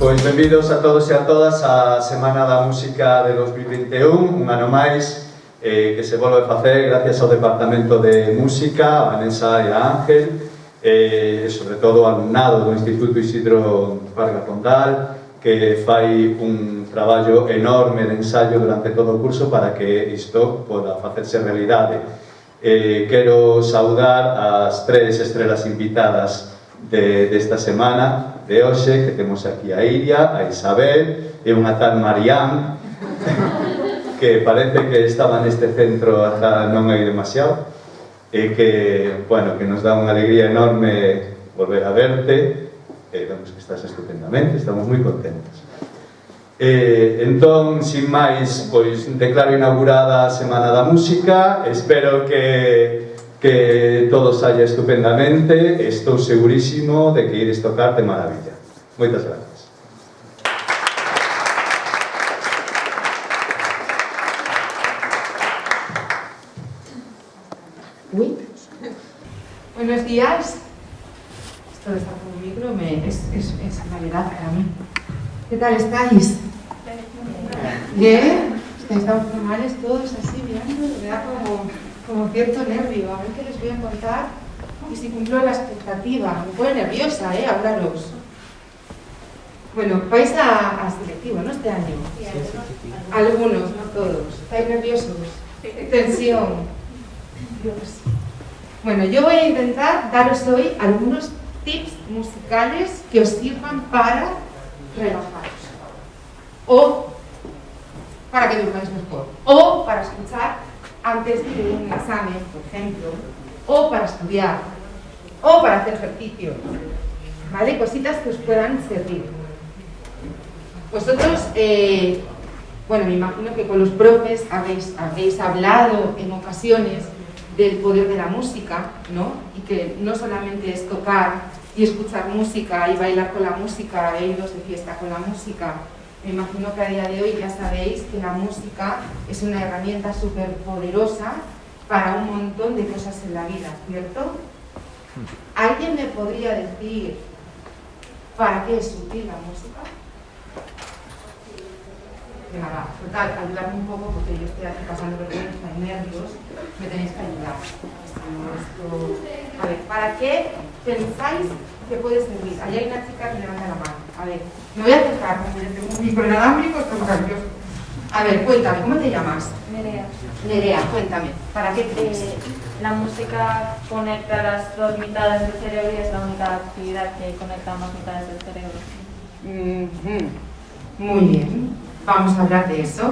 Pois benvidos a todos e a todas á Semana da Música de 2021, un ano máis que se volve a facer gracias ao Departamento de Música, a Vanessa e a Ángel, e sobre todo ao alumnado do Instituto Isidro Vargas Pondal, que fai un traballo enorme de ensayo durante todo o curso para que isto poda facerse realidade. Quero saudar as tres estrelas invitadas desta semana de hoxe, que temos aquí a Iria, a Isabel e unha tal Marián, que parece que estaba neste centro ata non hai demasiado, e que, bueno, que nos dá unha alegría enorme volver a verte, e vemos que estás estupendamente, estamos moi contentos. Entón, sin máis, pois declaro inaugurada a Semana da Música, espero que todo saia estupendamente, estou segurísimo de que ides tocar de maravilla. Moitas gracias. Uy. Buenos días. Esto de estar con un micro es novedad para mí. ¿Qué tal estáis? ¿Bien? ¿Estáis tan formales todos así mirando? Me da como cierto nervio. A ver qué les voy a contar y si cumplo la expectativa. Me pone nerviosa, hablaros. Bueno, vais a selectivo, ¿no? Este año. Algunos, no todos. ¿Estáis nerviosos? Tensión. Dios. Bueno, yo voy a intentar daros hoy algunos tips musicales que os sirvan para relajaros. O para que durmáis mejor. O para escuchar antes de un examen, por ejemplo. O para estudiar. O para hacer ejercicio. ¿Vale? Cositas que os puedan servir. Vosotros, bueno, me imagino que con los profes habréis hablado en ocasiones del poder de la música, ¿no? Y que no solamente es tocar y escuchar música y bailar con la música e iros de fiesta con la música. Me imagino que a día de hoy ya sabéis que la música es una herramienta súper poderosa para un montón de cosas en la vida, ¿cierto? ¿Alguien me podría decir para qué es útil la música? Nada, total, ayudarme un poco porque yo estoy aquí pasando vergüenza y nervios, me tenéis que ayudar. A ver, ¿para qué pensáis que puede servir? Allá hay una chica que levanta la mano. A ver, me voy a acercar, porque tengo un micro inalámbrico, estoy nervioso. A ver, cuéntame, ¿cómo te llamas? Nerea. Nerea, cuéntame, ¿para qué crees? La música conecta las dos mitades del cerebro y es la única actividad que conecta ambas mitades del cerebro. Muy bien. Vamos a hablar de eso.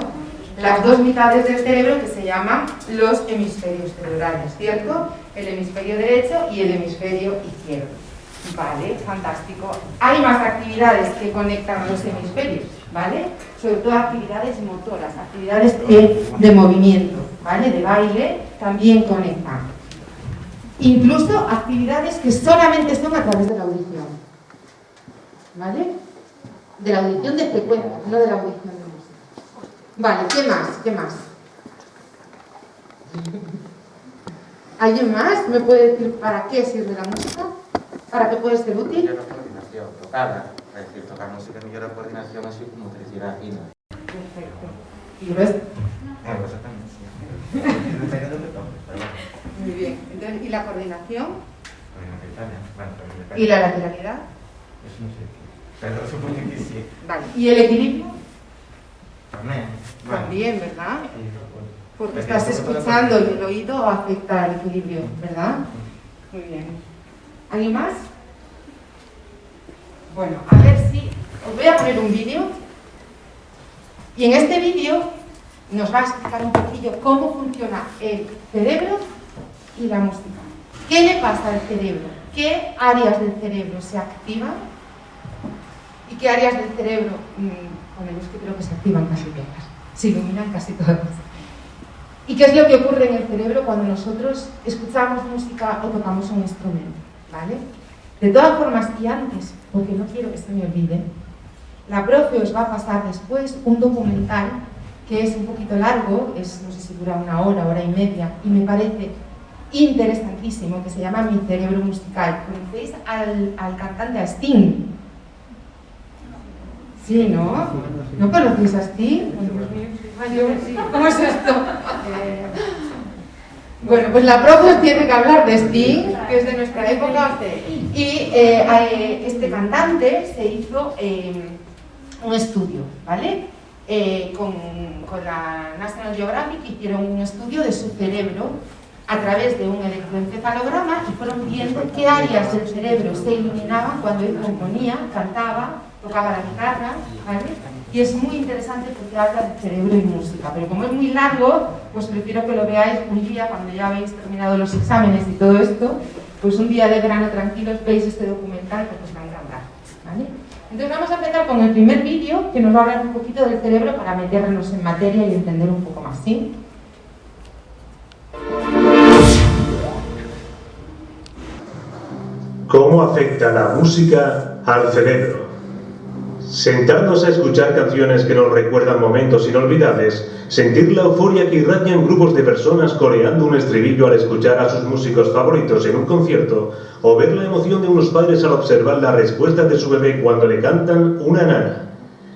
Las dos mitades del cerebro que se llaman los hemisferios cerebrales, ¿cierto? El hemisferio derecho y el hemisferio izquierdo. Vale, fantástico. Hay más actividades que conectan los hemisferios, ¿vale? Sobre todo actividades motoras, actividades de movimiento, ¿vale? De baile, también conectan. Incluso actividades que solamente son a través de la audición, ¿vale? De la audición de frecuencia, no de la audición de música. Vale, ¿qué más? ¿Qué más? ¿Alguien más me puede decir para qué sirve la música? ¿Para qué puede ser útil? Mellora a coordinación, tocada. Es decir, tocar música mellora a coordinación así como motricidade fina. Perfecto. ¿Y el resto? Eso tamén, sí. Depende do que toques, pero bueno. Muy bien. Entonces, ¿y la coordinación? Bueno, tamén depende. ¿Y la lateralidad? Eso non sei. Pero supoño que sí. Vale. ¿Y el equilibrio? Tamén. También, ¿verdad? Sí, bueno. Porque estás escuchando y el oído afecta al equilibrio, ¿verdad? Muy bien. ¿Alguien más? Bueno, a ver si... Os voy a poner un vídeo. Y en este vídeo nos va a explicar un poquillo cómo funciona el cerebro y la música. ¿Qué le pasa al cerebro? ¿Qué áreas del cerebro se activan? ¿Y qué áreas del cerebro? Bueno, es que creo que se activan casi todas. Se iluminan casi todas. ¿Y qué es lo que ocurre en el cerebro cuando nosotros escuchamos música o tocamos un instrumento? ¿Vale? De todas formas, y antes, porque no quiero que se me olvide, la profe os va a pasar después un documental que es un poquito largo, no sé si dura una hora y media, y me parece interesantísimo, que se llama Mi cerebro musical. ¿Conocéis al cantante, a Sting? Sí, ¿no? ¿No conocéis a Sting? ¿Cómo es esto? Bueno, pues la profe os tiene que hablar de Sting, que es de nuestra época, y este cantante se hizo un estudio, ¿vale? Con la National Geographic hicieron un estudio de su cerebro a través de un electroencefalograma y fueron viendo qué áreas del cerebro se iluminaban cuando él componía, cantaba, tocaba la guitarra, ¿vale? Y es muy interesante porque habla de cerebro y música, pero como es muy largo, pues prefiero que lo veáis un día cuando ya habéis terminado los exámenes y todo esto, pues un día de verano tranquilos veis este documental que os va a encantar, ¿vale? Entonces vamos a empezar con el primer vídeo que nos va a hablar un poquito del cerebro para meternos en materia y entender un poco más, ¿sí? ¿Cómo afecta la música al cerebro? Sentarnos a escuchar canciones que nos recuerdan momentos inolvidables, sentir la euforia que irradian grupos de personas coreando un estribillo al escuchar a sus músicos favoritos en un concierto, o ver la emoción de unos padres al observar la respuesta de su bebé cuando le cantan una nana.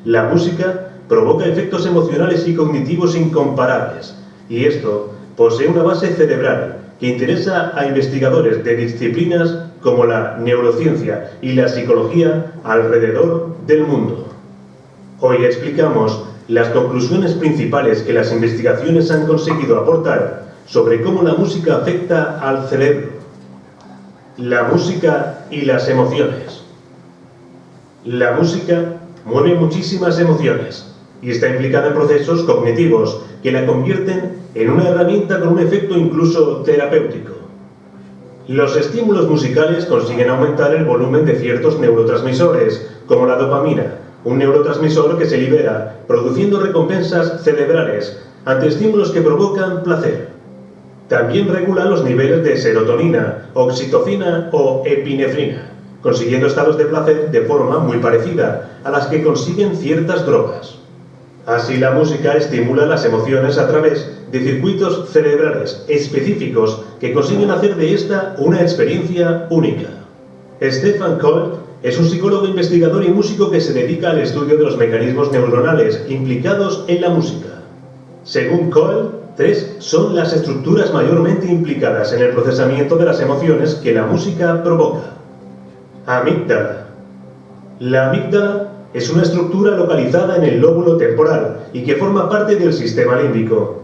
La música provoca efectos emocionales y cognitivos incomparables, y esto posee una base cerebral que interesa a investigadores de disciplinas como la neurociencia y la psicología alrededor del mundo. Hoy explicamos las conclusiones principales que las investigaciones han conseguido aportar sobre cómo la música afecta al cerebro. La música y las emociones. La música mueve muchísimas emociones y está implicada en procesos cognitivos que la convierten en una herramienta con un efecto incluso terapéutico. Los estímulos musicales consiguen aumentar el volumen de ciertos neurotransmisores, como la dopamina, un neurotransmisor que se libera, produciendo recompensas cerebrales ante estímulos que provocan placer. También regula los niveles de serotonina, oxitocina o epinefrina, consiguiendo estados de placer de forma muy parecida a las que consiguen ciertas drogas. Así, la música estimula las emociones a través de circuitos cerebrales específicos que consiguen hacer de esta una experiencia única. Stefan Colt es un psicólogo investigador y músico que se dedica al estudio de los mecanismos neuronales implicados en la música. Según Colt, 3 son las estructuras mayormente implicadas en el procesamiento de las emociones que la música provoca. Amígdala. La amígdala es una estructura localizada en el lóbulo temporal y que forma parte del sistema límbico.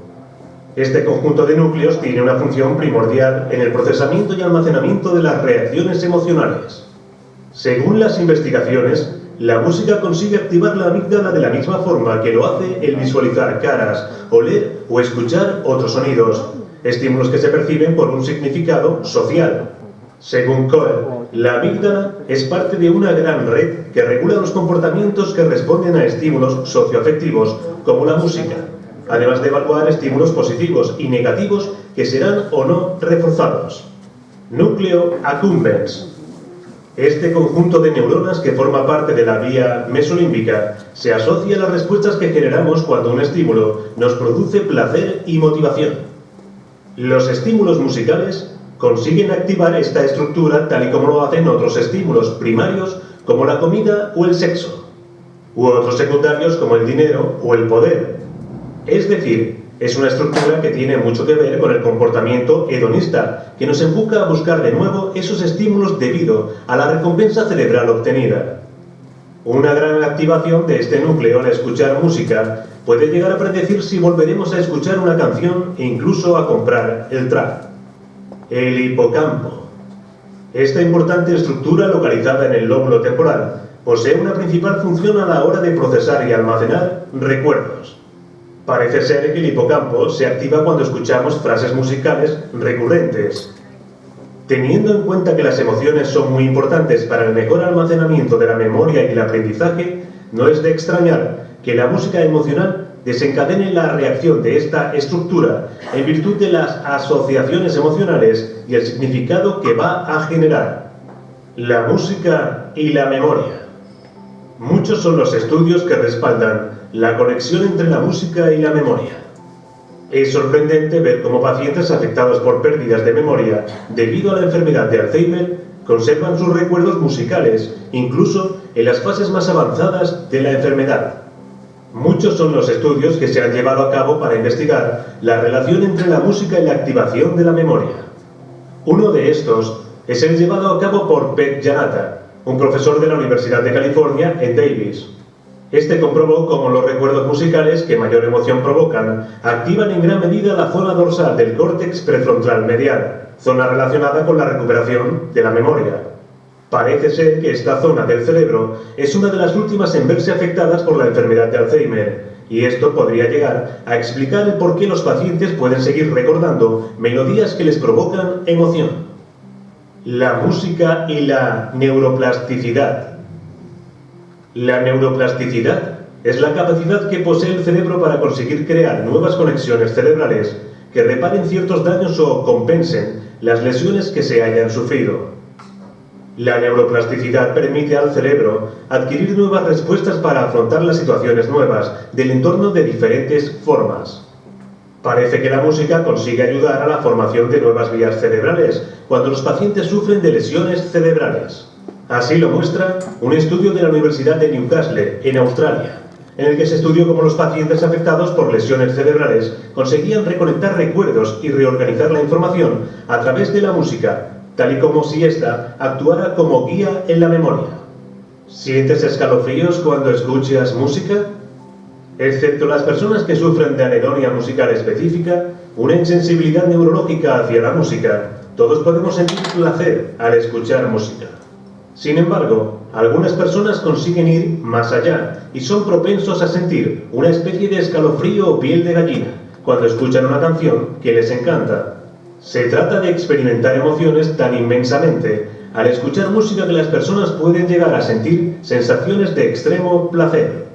Este conjunto de núcleos tiene una función primordial en el procesamiento y almacenamiento de las reacciones emocionales. Según las investigaciones, la música consigue activar la amígdala de la misma forma que lo hace el visualizar caras, oler o escuchar otros sonidos, estímulos que se perciben por un significado social. Según Cohen, la amígdala es parte de una gran red que regula los comportamientos que responden a estímulos socioafectivos como la música, además de evaluar estímulos positivos y negativos que serán o no reforzados. Núcleo accumbens. Este conjunto de neuronas que forma parte de la vía mesolímbica se asocia a las respuestas que generamos cuando un estímulo nos produce placer y motivación. Los estímulos musicales consiguen activar esta estructura tal y como lo hacen otros estímulos primarios como la comida o el sexo, u otros secundarios como el dinero o el poder. Es decir, es una estructura que tiene mucho que ver con el comportamiento hedonista, que nos empuja a buscar de nuevo esos estímulos debido a la recompensa cerebral obtenida. Una gran activación de este núcleo al escuchar música puede llegar a predecir si volveremos a escuchar una canción e incluso a comprar el trap. El hipocampo. Esta importante estructura localizada en el lóbulo temporal posee una principal función a la hora de procesar y almacenar recuerdos. Parece ser que el hipocampo se activa cuando escuchamos frases musicales recurrentes. Teniendo en cuenta que las emociones son muy importantes para el mejor almacenamiento de la memoria y el aprendizaje, no es de extrañar que la música emocional desencadene la reacción de esta estructura en virtud de las asociaciones emocionales y el significado que va a generar. La música y la memoria. Muchos son los estudios que respaldan la conexión entre la música y la memoria. Es sorprendente ver cómo pacientes afectados por pérdidas de memoria debido a la enfermedad de Alzheimer conservan sus recuerdos musicales, incluso en las fases más avanzadas de la enfermedad. Muchos son los estudios que se han llevado a cabo para investigar la relación entre la música y la activación de la memoria. Uno de estos es el llevado a cabo por Pete Janata, un profesor de la Universidad de California en Davis. Este comprobó cómo los recuerdos musicales que mayor emoción provocan activan en gran medida la zona dorsal del córtex prefrontal medial, zona relacionada con la recuperación de la memoria. Parece ser que esta zona del cerebro es una de las últimas en verse afectadas por la enfermedad de Alzheimer, y esto podría llegar a explicar el por qué los pacientes pueden seguir recordando melodías que les provocan emoción. La música y la neuroplasticidad. La neuroplasticidad es la capacidad que posee el cerebro para conseguir crear nuevas conexiones cerebrales que reparen ciertos daños o compensen las lesiones que se hayan sufrido. La neuroplasticidad permite al cerebro adquirir nuevas respuestas para afrontar las situaciones nuevas del entorno de diferentes formas. Parece que la música consigue ayudar a la formación de nuevas vías cerebrales cuando los pacientes sufren de lesiones cerebrales. Así lo muestra un estudio de la Universidad de Newcastle, en Australia, en el que se estudió cómo los pacientes afectados por lesiones cerebrales conseguían reconectar recuerdos y reorganizar la información a través de la música, tal y como si ésta actuara como guía en la memoria. ¿Sientes escalofríos cuando escuchas música? Excepto las personas que sufren de anedonia musical específica, una insensibilidad neurológica hacia la música, todos podemos sentir placer al escuchar música. Sin embargo, algunas personas consiguen ir más allá y son propensos a sentir una especie de escalofrío o piel de gallina cuando escuchan una canción que les encanta. Se trata de experimentar emociones tan inmensamente al escuchar música que las personas pueden llegar a sentir sensaciones de extremo placer.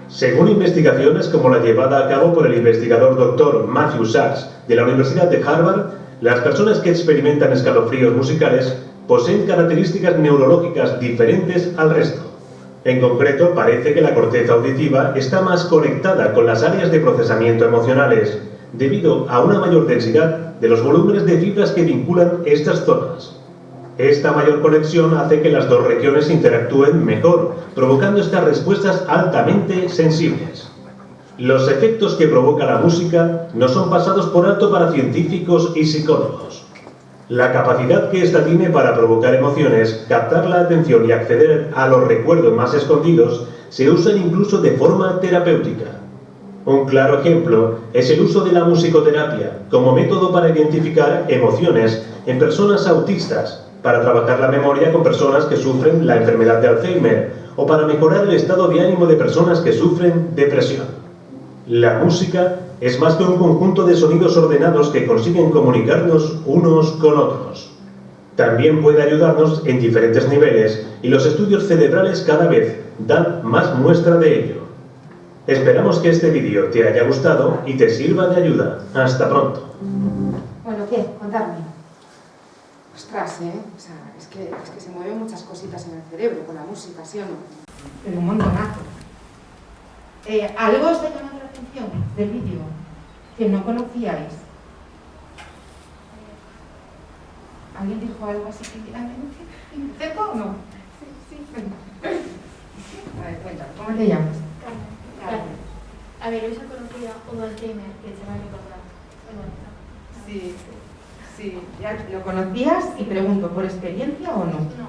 Según investigaciones como la llevada a cabo por el investigador Dr. Matthew Sachs de la Universidad de Harvard, las personas que experimentan escalofríos musicales poseen características neurológicas diferentes al resto. En concreto, parece que la corteza auditiva está más conectada con las áreas de procesamiento emocionales, debido a una mayor densidad de los volúmenes de fibras que vinculan estas zonas. Esta mayor conexión hace que las dos regiones interactúen mejor, provocando estas respuestas altamente sensibles. Los efectos que provoca la música no son pasados por alto para científicos y psicólogos. La capacidad que ésta tiene para provocar emociones, captar la atención y acceder a los recuerdos más escondidos se usan incluso de forma terapéutica. Un claro ejemplo es el uso de la musicoterapia como método para identificar emociones en personas autistas, para trabajar la memoria con personas que sufren la enfermedad de Alzheimer o para mejorar el estado de ánimo de personas que sufren depresión. La música es más que un conjunto de sonidos ordenados que consiguen comunicarnos unos con otros. También puede ayudarnos en diferentes niveles y los estudios cerebrales cada vez dan más muestra de ello. Esperamos que este vídeo te haya gustado y te sirva de ayuda. Hasta pronto. Bueno, ¿qué? Contadme. Ostras, o sea, es que se mueven muchas cositas en el cerebro con la música, ¿sí o no? Pero un montonazo. ¿Algo os ha llamado la atención del vídeo que no conocíais? ¿Alguien dijo algo así tímidamente? ¿Seco o no? Sí. A ver, cuéntame, ¿cómo te llamas? Carmen. A ver, yo ya conocía un Alzheimer que se va a recordar. Sí, ya lo conocías y pregunto, ¿por experiencia o no? No.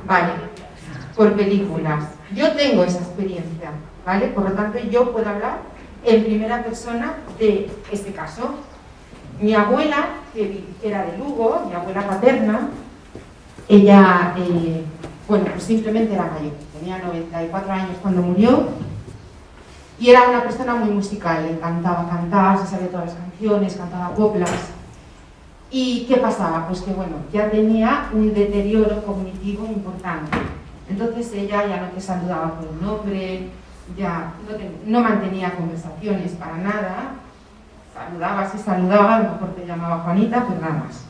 Vale, por películas. Yo tengo esa experiencia, ¿vale? Por lo tanto, yo puedo hablar en primera persona de este caso. Mi abuela, que era de Lugo, mi abuela paterna, ella, pues simplemente era mayor. Tenía 94 años cuando murió y era una persona muy musical. Le encantaba cantar, se sabía todas las canciones, cantaba coplas. ¿Y qué pasaba? Pues que bueno, ya tenía un deterioro cognitivo importante. Entonces ella ya no te saludaba por un nombre, ya no mantenía conversaciones para nada. Saludaba, a lo mejor te llamaba Juanita, pues nada más.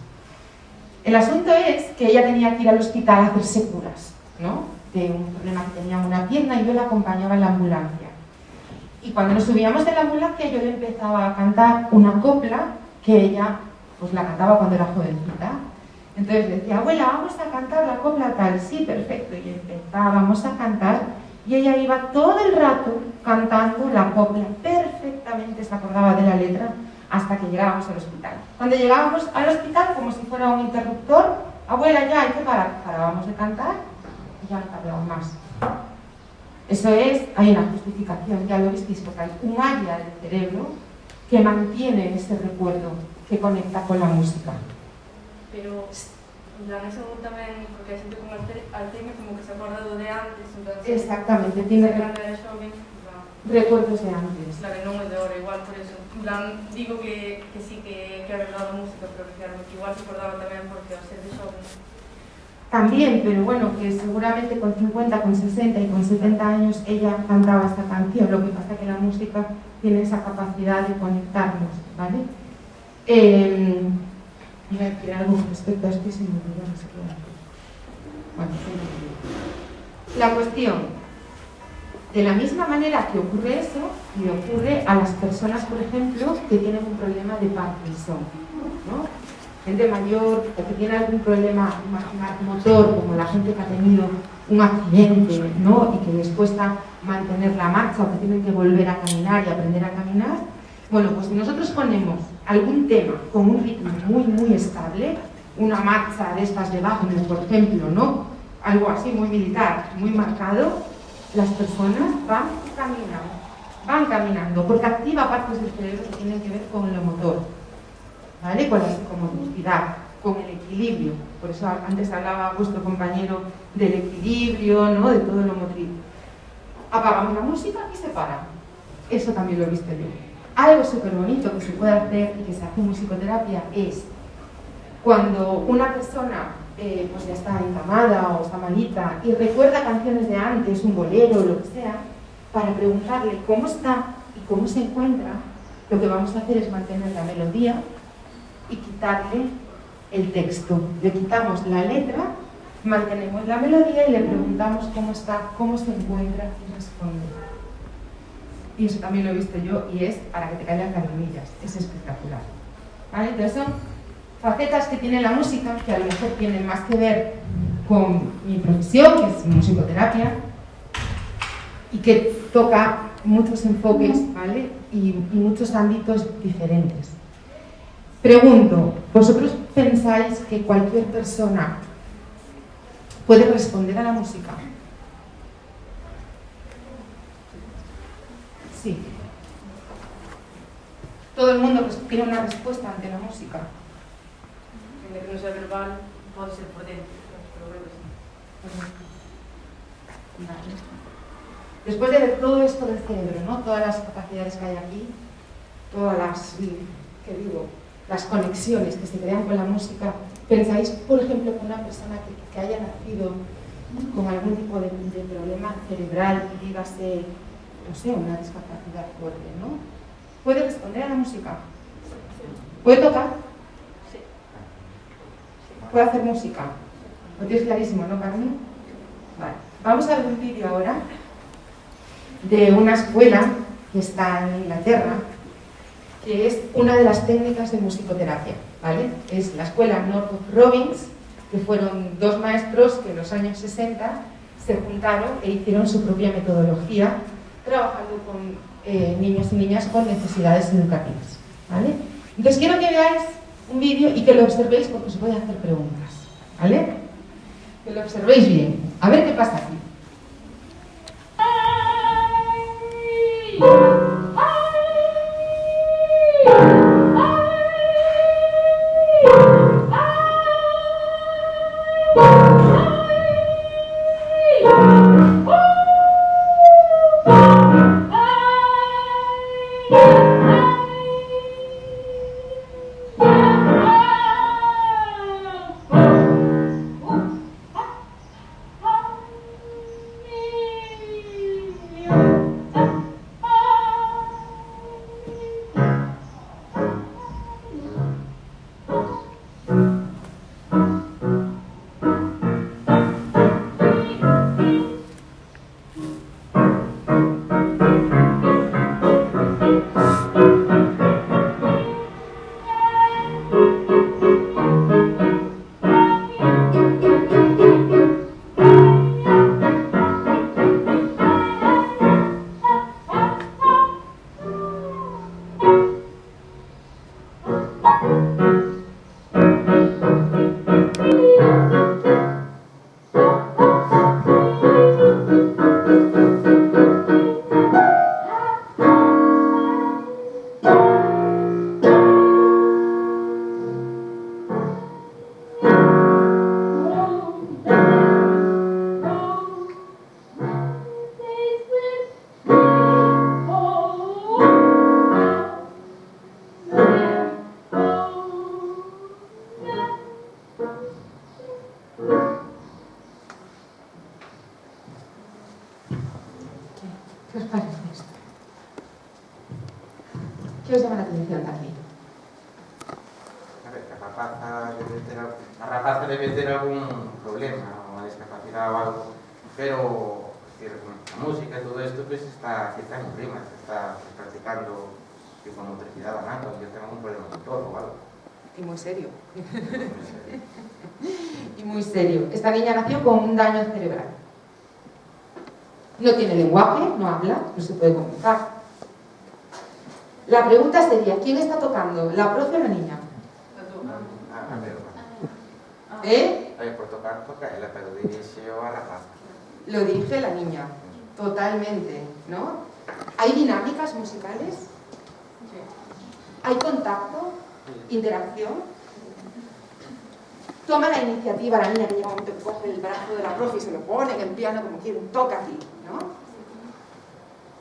El asunto es que ella tenía que ir al hospital a hacerse curas, ¿no? De un problema que tenía en una pierna y yo la acompañaba en la ambulancia. Y cuando nos subíamos de la ambulancia yo le empezaba a cantar una copla que ella pues la cantaba cuando era jovencita Entonces le decía, abuela, vamos a cantar la copla tal. Sí, perfecto. Y empezábamos a cantar y ella iba todo el rato cantando la copla perfectamente, se acordaba de la letra, hasta que llegábamos al hospital. Cuando llegábamos al hospital, como si fuera un interruptor, abuela, ya hay que parar. Parábamos de cantar y ya no tardamos más. Eso es, hay una justificación, ya lo visteis, porque hay un área del cerebro que mantiene ese recuerdo, que conecta con la música. Pero, en plan, eso tamén, porque hai xente con Alzheimer como que se acorda do de antes, entón, Exactamente, tiene cando era xoven, en plan, recuerdos de antes. claro, non é de hora igual, por eso, en plan, digo que sí que é verdade a música, pero que claro, que igual se acordaba tamén porque ao ser de xoven. También, pero bueno, que seguramente con 50, con 60 y con 70 años ella cantaba esta canción, lo que pasa es que la música tiene esa capacidad de conectarnos, ¿vale? Iba a decir algo respecto a esto y se me olvidó, no sé qué. Bueno, la cuestión, de la misma manera que ocurre eso, le ocurre a las personas, por ejemplo, que tienen un problema de Parkinson, ¿no? Gente mayor o que tiene algún problema motor, como la gente que ha tenido un accidente, ¿no? Y que les cuesta mantener la marcha o que tienen que volver a caminar y aprender a caminar. Bueno, pues si nosotros ponemos algún tema con un ritmo muy estable, una marcha de estas de Wagner, por ejemplo, ¿no? Algo así muy militar, muy marcado, las personas van caminando, porque activa partes del cerebro que tienen que ver con lo motor, ¿vale? Con la psicomotricidad, con el equilibrio. Por eso antes hablaba vuestro compañero del equilibrio, ¿no? De todo lo motriz. Apagamos la música y se para. Eso también lo he visto yo. Algo súper bonito que se puede hacer y que se hace en musicoterapia es cuando una persona pues ya está encamada o está malita y recuerda canciones de antes, un bolero o lo que sea, para preguntarle cómo está y cómo se encuentra, lo que vamos a hacer es mantener la melodía y quitarle el texto. Le quitamos la letra, mantenemos la melodía y le preguntamos cómo está, cómo se encuentra y responde. Y eso también lo he visto yo y es para que te caigan las lagrimillas. Es espectacular. ¿Vale? Entonces son facetas que tiene la música que a lo mejor tienen más que ver con mi profesión, que es musicoterapia, y que toca muchos enfoques, ¿vale? Y muchos ámbitos diferentes. Pregunto, ¿vosotros pensáis que cualquier persona puede responder a la música? Sí. Todo el mundo tiene una respuesta ante la música. En que non sea verbal, pode ser por dentro, pero creo que sí. Vale. Después de ver todo esto del cerebro, ¿no? Todas las capacidades que hay aquí, todas las, las conexiones que se crean con la música, ¿pensáis, por ejemplo, que una persona que haya nacido con algún tipo de problema cerebral, dígase, no sé, una discapacidad fuerte, ¿no? ¿Puede responder a la música? ¿Puede tocar? Sí. ¿Puede hacer música? Lo tienes clarísimo, ¿no, Carmen? Vale. Vamos a ver un vídeo ahora de una escuela que está en Inglaterra, que es una de las técnicas de musicoterapia, ¿vale? Es la escuela Northrop Robbins, que fueron dos maestros que en los años 60 se juntaron e hicieron su propia metodología, trabajando con niños y niñas con necesidades educativas, ¿vale? Entonces quiero que veáis un vídeo y que lo observéis porque os voy a hacer preguntas, ¿vale? Que lo observéis bien. A ver qué pasa aquí. ¿Qué os parece esto? ¿Qué os llama la atención de aquí? A ver, a rapaza debe ter algún problema, unha discapacidade ou algo, pero a música e todo isto pues, está en rimas, está practicando tipo motricidade nada, yo tengo algún problema motor ou algo. Y muy serio. Y muy serio. Esta niña nació con un daño cerebral. No tiene lenguaje, no habla, no se puede comunicar. La pregunta sería, ¿quién está tocando? ¿La profe o la niña? A ver, ¿Eh? por tocar, toca ela, pero dirixeo a rapaza. Lo dirige la niña, totalmente, ¿no? ¿Hay dinámicas musicales? ¿Hay contacto? ¿Interacción? Toma la iniciativa la niña, que llega un momento que coge el brazo de la profe y se lo pone en el piano como quiere, un toque aquí, ¿no?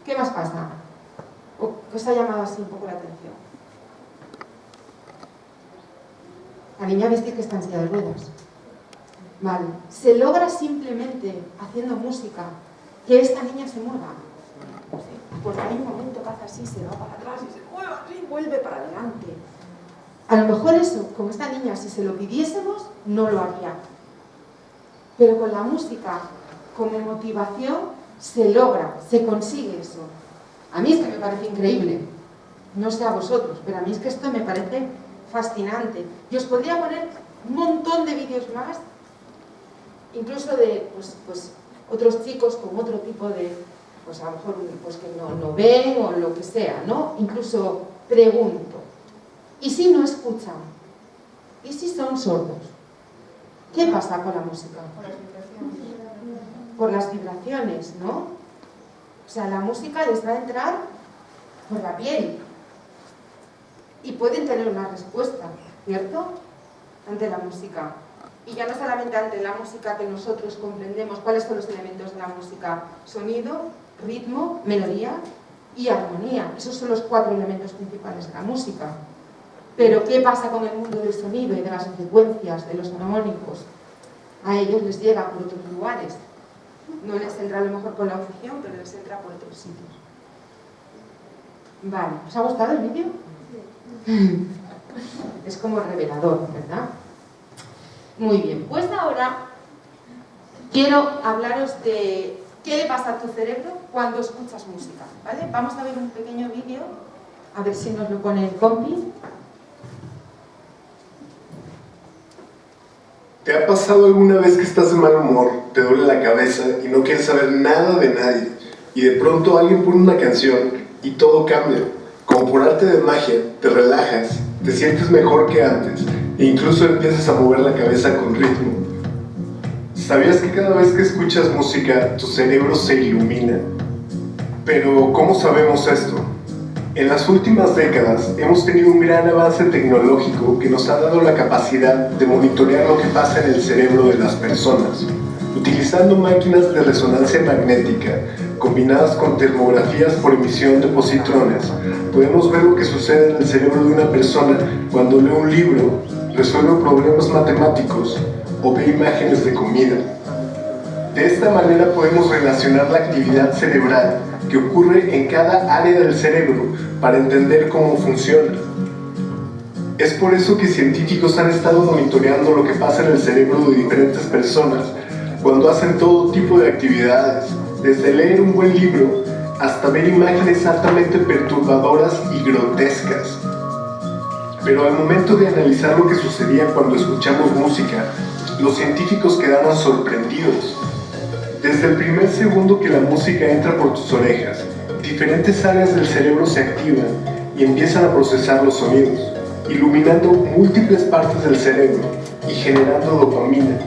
¿Qué más pasa? ¿Qué os ha llamado así un poco la atención? La niña viste que está en silla de ruedas. Vale. Se logra simplemente haciendo música que esta niña se mueva. Porque hay un momento que hace así, se va para atrás y se mueve así y vuelve para adelante. A lo mejor eso, con esta niña, si se lo pidiésemos, no lo haría. Pero con la música, como motivación, se logra, se consigue eso. A mí es que me parece increíble. No sé a vosotros, pero a mí es que esto me parece fascinante. Y os podría poner un montón de vídeos más, incluso de pues, otros chicos con otro tipo de, pues a lo mejor pues que no ven o lo que sea, ¿no? Incluso pregunto, ¿y si no escuchan? ¿Y si son sordos? ¿Qué pasa con la música? Por las vibraciones, ¿no? O sea, la música les va a entrar por la piel y pueden tener una respuesta, ¿cierto? Ante la música. Y ya no solamente ante la música que nosotros comprendemos, ¿cuáles son los elementos de la música? Sonido, ritmo, melodía y armonía. Esos son los 4 elementos principales de la música. Pero ¿qué pasa con el mundo del sonido y de las frecuencias, de los armónicos? A ellos les llega por otros lugares. No les entra a lo mejor por la audición, pero les entra por otros sitios. Vale, ¿os ha gustado el vídeo? Es como revelador, ¿verdad? Muy bien, pues ahora quiero hablaros de qué le pasa a tu cerebro cuando escuchas música, ¿vale? Vamos a ver un pequeño vídeo, a ver si nos lo pone el compi. ¿Te ha pasado alguna vez que estás de mal humor, te duele la cabeza y no quieres saber nada de nadie, y de pronto alguien pone una canción y todo cambia? Como por arte de magia, te relajas, te sientes mejor que antes e incluso empiezas a mover la cabeza con ritmo. ¿Sabías que cada vez que escuchas música, tu cerebro se ilumina? Pero, ¿cómo sabemos esto? En las últimas décadas hemos tenido un gran avance tecnológico que nos ha dado la capacidad de monitorear lo que pasa en el cerebro de las personas. Utilizando máquinas de resonancia magnética combinadas con termografías por emisión de positrones, podemos ver lo que sucede en el cerebro de una persona cuando lee un libro, resuelve problemas matemáticos o ve imágenes de comida. De esta manera podemos relacionar la actividad cerebral que ocurre en cada área del cerebro para entender cómo funciona. Es por eso que científicos han estado monitoreando lo que pasa en el cerebro de diferentes personas cuando hacen todo tipo de actividades, desde leer un buen libro hasta ver imágenes altamente perturbadoras y grotescas. Pero al momento de analizar lo que sucedía cuando escuchamos música, los científicos quedaron sorprendidos. Desde el primer segundo que la música entra por tus orejas, diferentes áreas del cerebro se activan y empiezan a procesar los sonidos, iluminando múltiples partes del cerebro y generando dopamina,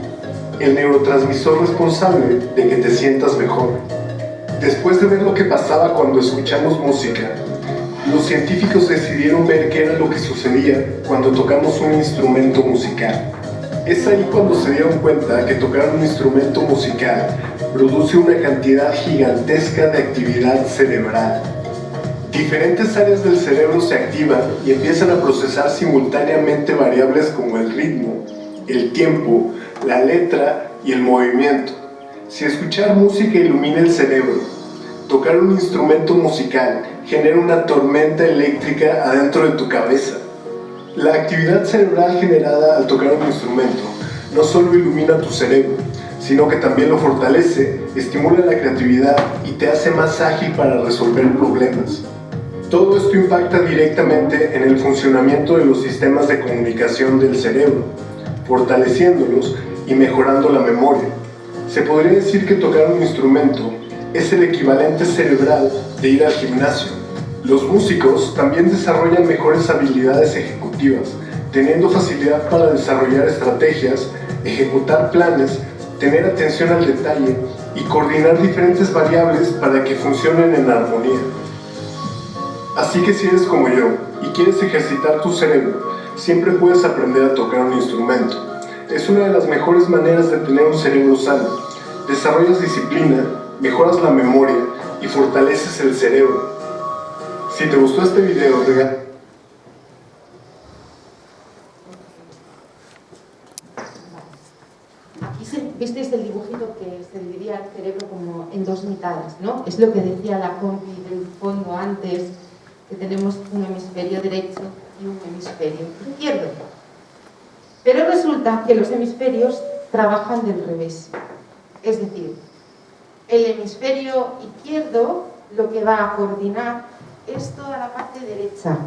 el neurotransmisor responsable de que te sientas mejor. Después de ver lo que pasaba cuando escuchamos música, los científicos decidieron ver qué era lo que sucedía cuando tocamos un instrumento musical. Es ahí cuando se dieron cuenta que tocar un instrumento musical produce una cantidad gigantesca de actividad cerebral. Diferentes áreas del cerebro se activan y empiezan a procesar simultáneamente variables como el ritmo, el tiempo, la letra y el movimiento. Si escuchar música ilumina el cerebro, tocar un instrumento musical genera una tormenta eléctrica adentro de tu cabeza. La actividad cerebral generada al tocar un instrumento no solo ilumina tu cerebro, sino que también lo fortalece, estimula la creatividad y te hace más ágil para resolver problemas. Todo esto impacta directamente en el funcionamiento de los sistemas de comunicación del cerebro, fortaleciéndolos y mejorando la memoria. Se podría decir que tocar un instrumento es el equivalente cerebral de ir al gimnasio. Los músicos también desarrollan mejores habilidades ejecutivas, teniendo facilidad para desarrollar estrategias, ejecutar planes, tener atención al detalle y coordinar diferentes variables para que funcionen en armonía. Así que si eres como yo y quieres ejercitar tu cerebro, siempre puedes aprender a tocar un instrumento. Es una de las mejores maneras de tener un cerebro sano. Desarrollas disciplina, mejoras la memoria y fortaleces el cerebro. Si te gustó este video, regálame. Aquí visteis el dibujito que se dividía el cerebro como en dos mitades, ¿no? Es lo que decía la compi del fondo antes, que tenemos un hemisferio derecho y un hemisferio izquierdo. Pero resulta que los hemisferios trabajan del revés. Es decir, el hemisferio izquierdo lo que va a coordinar es toda la parte derecha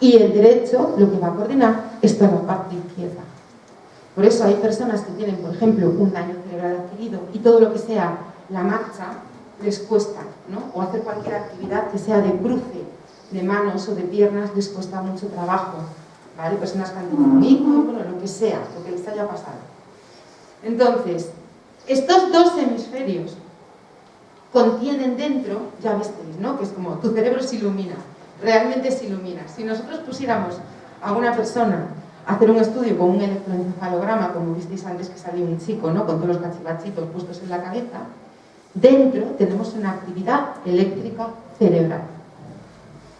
y el derecho lo que va a coordinar es toda la parte izquierda. Por eso hay personas que tienen, por ejemplo, un daño cerebral adquirido y todo lo que sea la marcha les cuesta, ¿no? O hacer cualquier actividad que sea de cruce de manos o de piernas les cuesta mucho trabajo, ¿vale? Personas que han tenido un hijo, bueno, lo que sea, lo que les haya pasado. Entonces, estos dos hemisferios contienen dentro, ya visteis, ¿no? Que es como tu cerebro se ilumina, realmente se ilumina. Si nosotros pusiéramos a una persona a hacer un estudio con un electroencefalograma, como visteis antes que salió un chico, ¿no? Con todos los cachivachitos puestos en la cabeza, dentro tenemos una actividad eléctrica cerebral.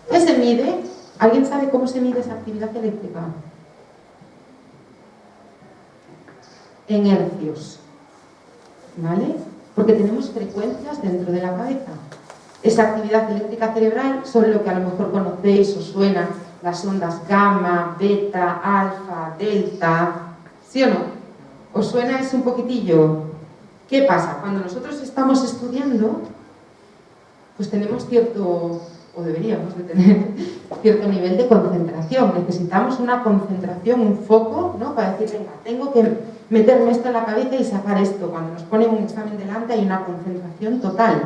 ¿Qué se mide? ¿Alguien sabe cómo se mide esa actividad eléctrica? En hercios, ¿vale? Porque tenemos frecuencias dentro de la cabeza. Esa actividad eléctrica cerebral son lo que a lo mejor conocéis, os suenan las ondas gamma, beta, alfa, delta, ¿sí o no? ¿Os suena eso un poquitillo? ¿Qué pasa? Cuando nosotros estamos estudiando, pues tenemos cierto, o deberíamos de tener, cierto nivel de concentración. Necesitamos una concentración, un foco, ¿no? Para decir, venga, tengo que meterme esto en la cabeza y sacar esto. Cuando nos ponen un examen delante hay una concentración total.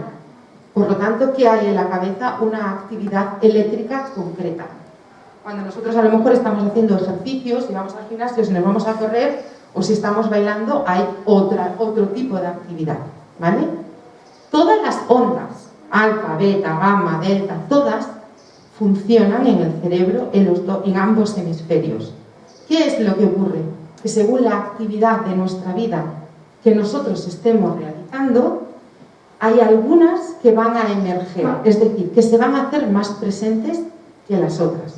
Por lo tanto, ¿qué hay en la cabeza? Una actividad eléctrica concreta. Cuando nosotros a lo mejor estamos haciendo ejercicios, si vamos al gimnasio, si nos vamos a correr, o si estamos bailando, hay otro tipo de actividad, ¿vale? Todas las ondas, alfa, beta, gamma, delta, todas funcionan en el cerebro en ambos hemisferios. ¿Qué es lo que ocurre? Que según la actividad de nuestra vida que nosotros estemos realizando, hay algunas que van a emerger, es decir, que se van a hacer más presentes que las otras.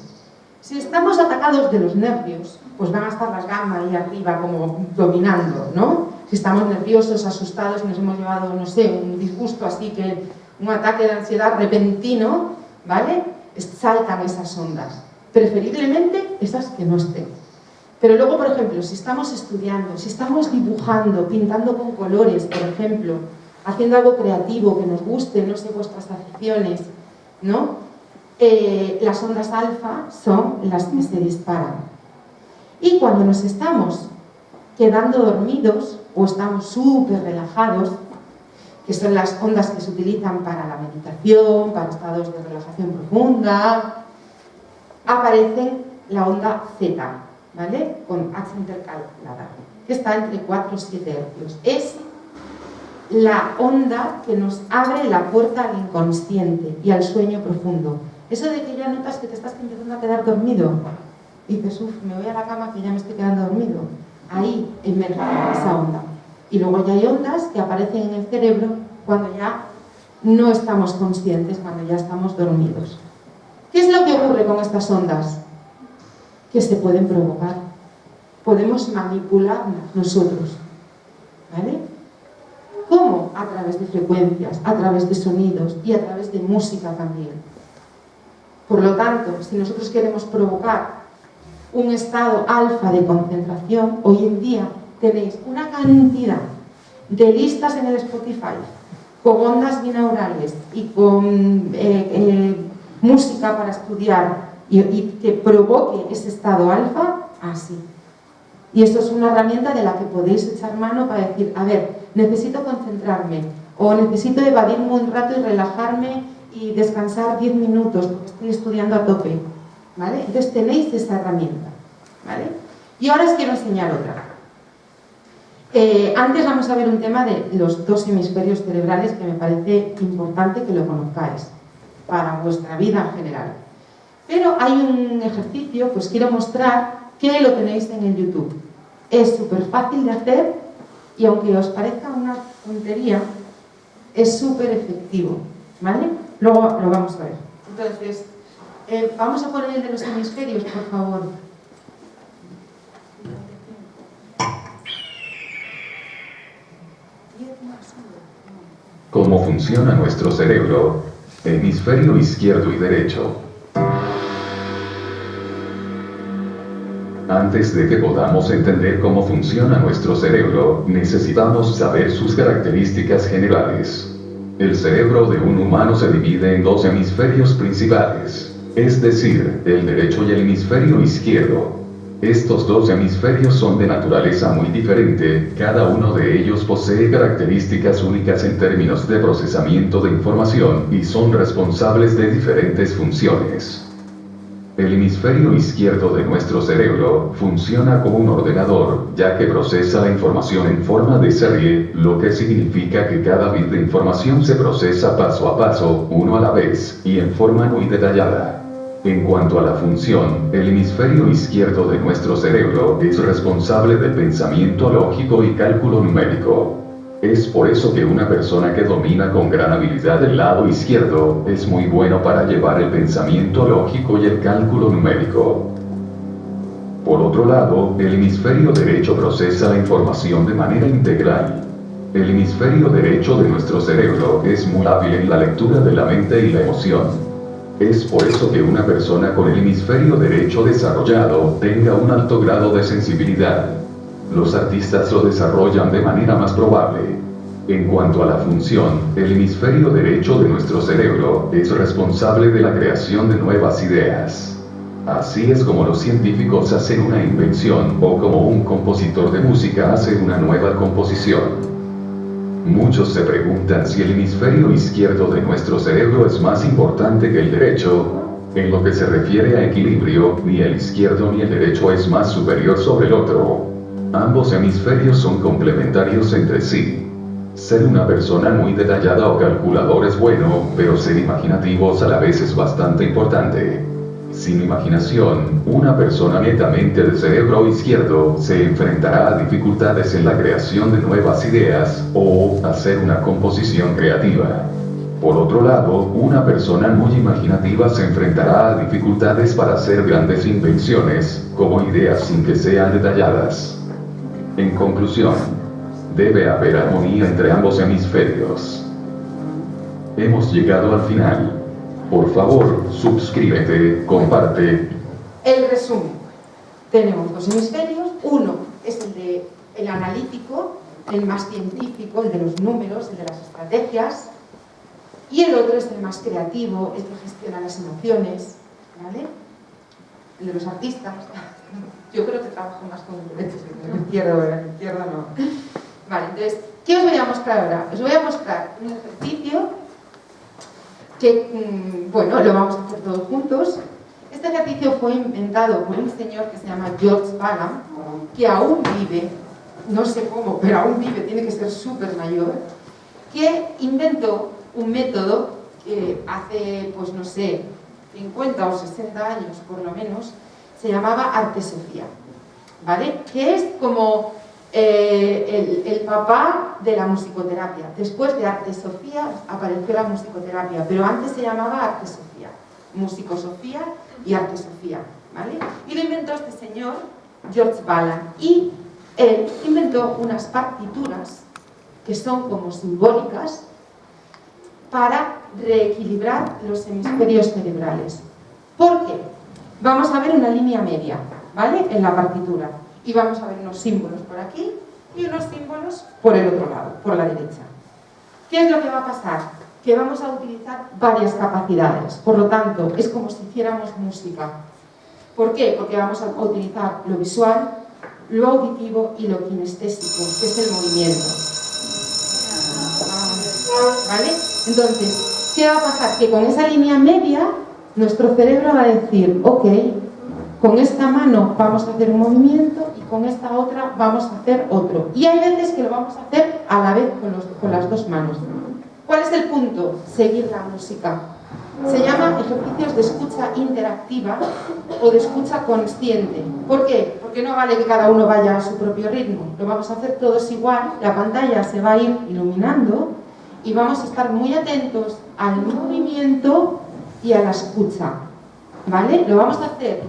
Si estamos atacados de los nervios, pues van a estar las gamma ahí arriba como dominando, ¿no? Si estamos nerviosos, asustados y nos hemos llevado, no sé, un disgusto así, que un ataque de ansiedad repentino, ¿vale? Saltan esas ondas. Preferiblemente esas que no estén. Pero luego, por ejemplo, si estamos estudiando, si estamos dibujando, pintando con colores, por ejemplo, haciendo algo creativo que nos guste, no sé, vuestras aficiones, ¿no? Las ondas alfa son las que se disparan. Y cuando nos estamos quedando dormidos o estamos súper relajados, que son las ondas que se utilizan para la meditación, para estados de relajación profunda, aparecen la onda Z, ¿vale? Con H intercalada, que está entre 4 y 7 hercios. Es la onda que nos abre la puerta al inconsciente y al sueño profundo. Eso de que ya notas que te estás empezando a quedar dormido y dices, uff, me voy a la cama que ya me estoy quedando dormido. Ahí emerge esa onda. Y luego ya hay ondas que aparecen en el cerebro cuando ya no estamos conscientes, cuando ya estamos dormidos. ¿Qué es lo que ocurre con estas ondas? Que se pueden provocar. Podemos manipularlas nosotros. ¿Vale? ¿Cómo? ¿Cómo? A través de frecuencias, a través de sonidos y a través de música también. Por lo tanto, si nosotros queremos provocar un estado alfa de concentración, hoy en día tenéis una cantidad de listas en el Spotify con ondas binaurales y con música para estudiar y que provoque ese estado alfa, así. Y esto es una herramienta de la que podéis echar mano para decir, a ver, necesito concentrarme o necesito evadirme un rato y relajarme y descansar 10 minutos porque estoy estudiando a tope, ¿vale? Entonces tenéis esta herramienta, ¿vale? Y ahora os quiero enseñar otra. Antes vamos a ver un tema de los dos hemisferios cerebrales que me parece importante que lo conozcáis para vuestra vida en general. Pero hay un ejercicio que os quiero mostrar que lo tenéis en el YouTube. Es súper fácil de hacer y aunque os parezca una tontería, es súper efectivo, ¿vale? Luego lo vamos a ver. Entonces, vamos a poner el de los hemisferios, por favor. ¿Cómo funciona nuestro cerebro? Hemisferio izquierdo y derecho. Antes de que podamos entender cómo funciona nuestro cerebro, necesitamos saber sus características generales. El cerebro de un humano se divide en dos hemisferios principales, es decir, el derecho y el hemisferio izquierdo. Estos dos hemisferios son de naturaleza muy diferente, cada uno de ellos posee características únicas en términos de procesamiento de información y son responsables de diferentes funciones. El hemisferio izquierdo de nuestro cerebro funciona como un ordenador, ya que procesa la información en forma de serie, lo que significa que cada bit de información se procesa paso a paso, uno a la vez, y en forma muy detallada. En cuanto a la función, el hemisferio izquierdo de nuestro cerebro es responsable del pensamiento lógico y cálculo numérico. Es por eso que una persona que domina con gran habilidad el lado izquierdo, es muy bueno para llevar el pensamiento lógico y el cálculo numérico. Por otro lado, el hemisferio derecho procesa la información de manera integral. El hemisferio derecho de nuestro cerebro es muy hábil en la lectura de la mente y la emoción. Es por eso que una persona con el hemisferio derecho desarrollado tenga un alto grado de sensibilidad. Los artistas lo desarrollan de manera más probable. En cuanto a la función, el hemisferio derecho de nuestro cerebro es responsable de la creación de nuevas ideas. Así es como los científicos hacen una invención o como un compositor de música hace una nueva composición. Muchos se preguntan si el hemisferio izquierdo de nuestro cerebro es más importante que el derecho. En lo que se refiere a equilibrio, ni el izquierdo ni el derecho es más superior sobre el otro. Ambos hemisferios son complementarios entre sí. Ser una persona muy detallada o calculador es bueno, pero ser imaginativos a la vez es bastante importante. Sin imaginación, una persona netamente de cerebro izquierdo se enfrentará a dificultades en la creación de nuevas ideas, o hacer una composición creativa. Por otro lado, una persona muy imaginativa se enfrentará a dificultades para hacer grandes invenciones, como ideas sin que sean detalladas. En conclusión, debe haber armonía entre ambos hemisferios. Hemos llegado al final. Por favor, suscríbete, comparte. El resumen. Tenemos dos hemisferios. Uno es el analítico, el más científico, el de los números, el de las estrategias. Y el otro es el más creativo, el que gestiona las emociones, ¿vale? El de los artistas. Yo creo que trabajo más con el derecho que con el izquierdo, ¿verdad? El izquierdo no. Vale, entonces, ¿qué os voy a mostrar ahora? Os voy a mostrar un ejercicio que, bueno, lo vamos a hacer todos juntos. Este ejercicio fue inventado por un señor que se llama George Balan, que aún vive, no sé cómo, pero aún vive, tiene que ser súper mayor, que inventó un método que hace, pues no sé, 50 o 60 años por lo menos, se llamaba artesofía, ¿vale? Que es como el papá de la musicoterapia. Después de artesofía apareció la musicoterapia, pero antes se llamaba artesofía, musicosofía y artesofía, ¿vale? Y lo inventó este señor, George Balan, y él inventó unas partituras que son como simbólicas para reequilibrar los hemisferios cerebrales. ¿Por qué? Vamos a ver una línea media, ¿vale? En la partitura. Y vamos a ver unos símbolos por aquí y unos símbolos por el otro lado, por la derecha. ¿Qué es lo que va a pasar? Que vamos a utilizar varias capacidades. Por lo tanto, es como si hiciéramos música. ¿Por qué? Porque vamos a utilizar lo visual, lo auditivo y lo kinestésico, que es el movimiento. ¿Vale? Entonces, ¿qué va a pasar? Que con esa línea media, nuestro cerebro va a decir, ok, con esta mano vamos a hacer un movimiento y con esta otra vamos a hacer otro. Y hay veces que lo vamos a hacer a la vez con las dos manos. ¿Cuál es el punto? Seguir la música. Se llama ejercicios de escucha interactiva o de escucha consciente. ¿Por qué? Porque no vale que cada uno vaya a su propio ritmo. Lo vamos a hacer todos igual, la pantalla se va a ir iluminando y vamos a estar muy atentos al movimiento y a la escucha. ¿Vale? Lo vamos a hacer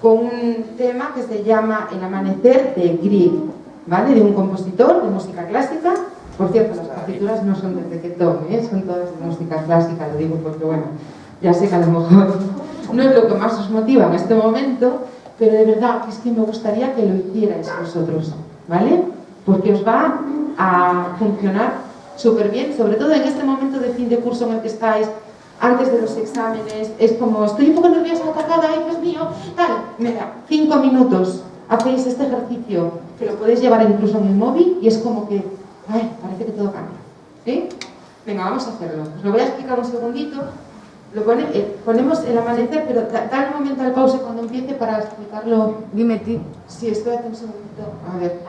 con un tema que se llama El amanecer de Grieg, ¿vale? De un compositor de música clásica. Por cierto, las partituras no son de reggaetón, son todas de música clásica, lo digo porque, bueno, ya sé que a lo mejor no es lo que más os motiva en este momento, pero de verdad que es que me gustaría que lo hicierais vosotros, ¿vale? Porque os va a funcionar súper bien, sobre todo en este momento de fin de curso en el que estáis, antes de los exámenes, es como, estoy un poco nerviosa, atacada, ay Dios mío, tal. Mira, 5 minutos, hacéis este ejercicio, que lo podéis llevar incluso en el móvil y es como que, ay, parece que todo cambia, ¿sí? Venga, vamos a hacerlo. Os lo voy a explicar un segundito. Ponemos el amanecer, pero da un momento al pause cuando empiece para explicarlo. Dime, ti. Sí, espérate un segundito. A ver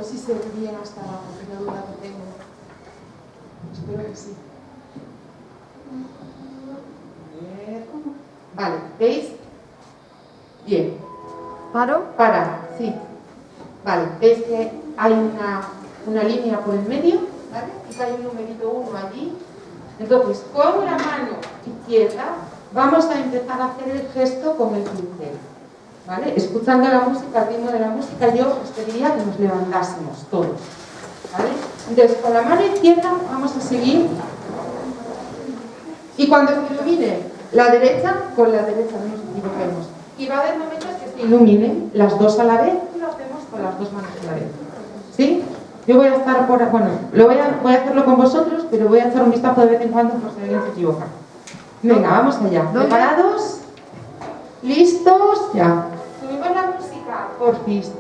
si se ve bien hasta la primera duda que tengo. Espero que sí. A ver. Vale, ¿veis? Bien. ¿Paro? Para, sí. Vale, veis que hay una línea por el medio, ¿vale? Y que hay un numerito 1 allí. Entonces, con la mano izquierda vamos a empezar a hacer el gesto con el pincel, ¿vale? Escuchando la música, el ritmo de la música, yo os pediría que nos levantásemos todos, ¿vale? Entonces, con la mano izquierda vamos a seguir y cuando se ilumine la derecha, con la derecha no nos equivoquemos. Y va a haber momentos que se iluminen las dos a la vez y lo hacemos con las dos manos a la vez. ¿Sí? Yo voy a estar por... Bueno, voy a hacerlo con vosotros, pero voy a echar un vistazo de vez en cuando por si alguien se equivoca. Venga, vamos allá. ¿Preparados? ¿Listos? Ya. Subimos la música, porfis.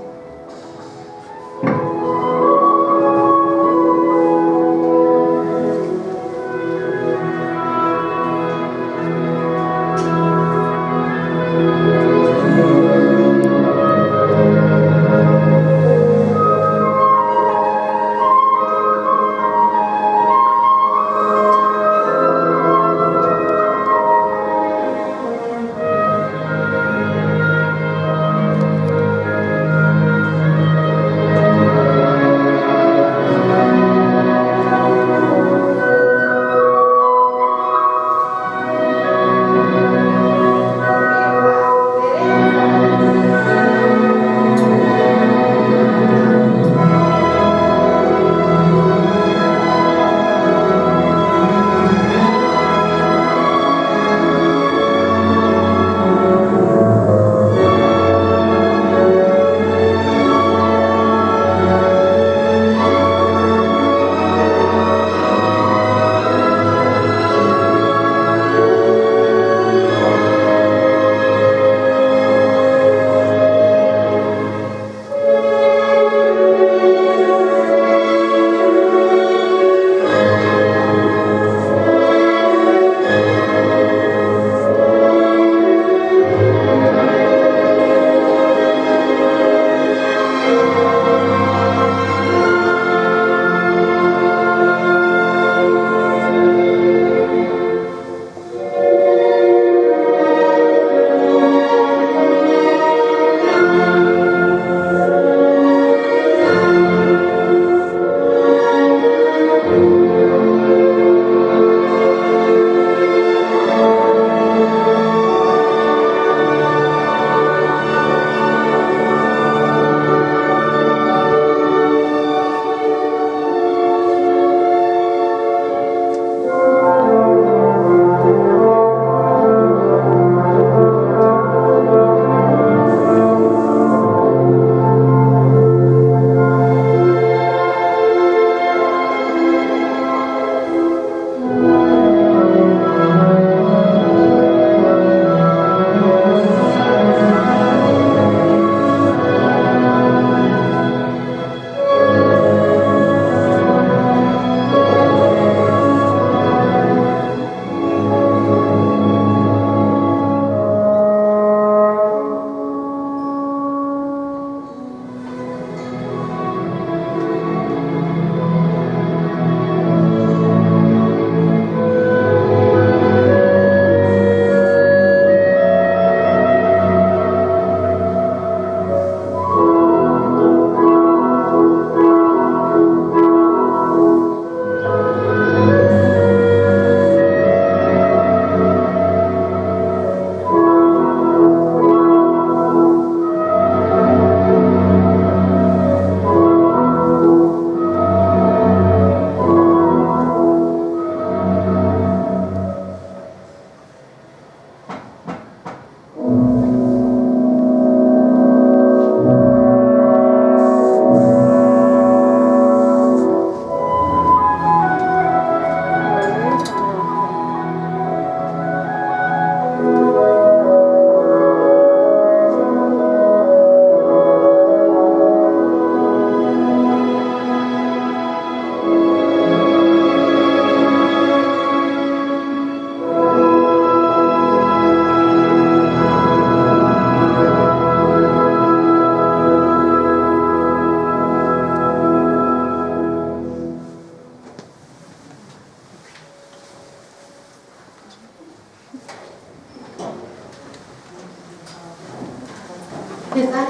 ¿Qué tal?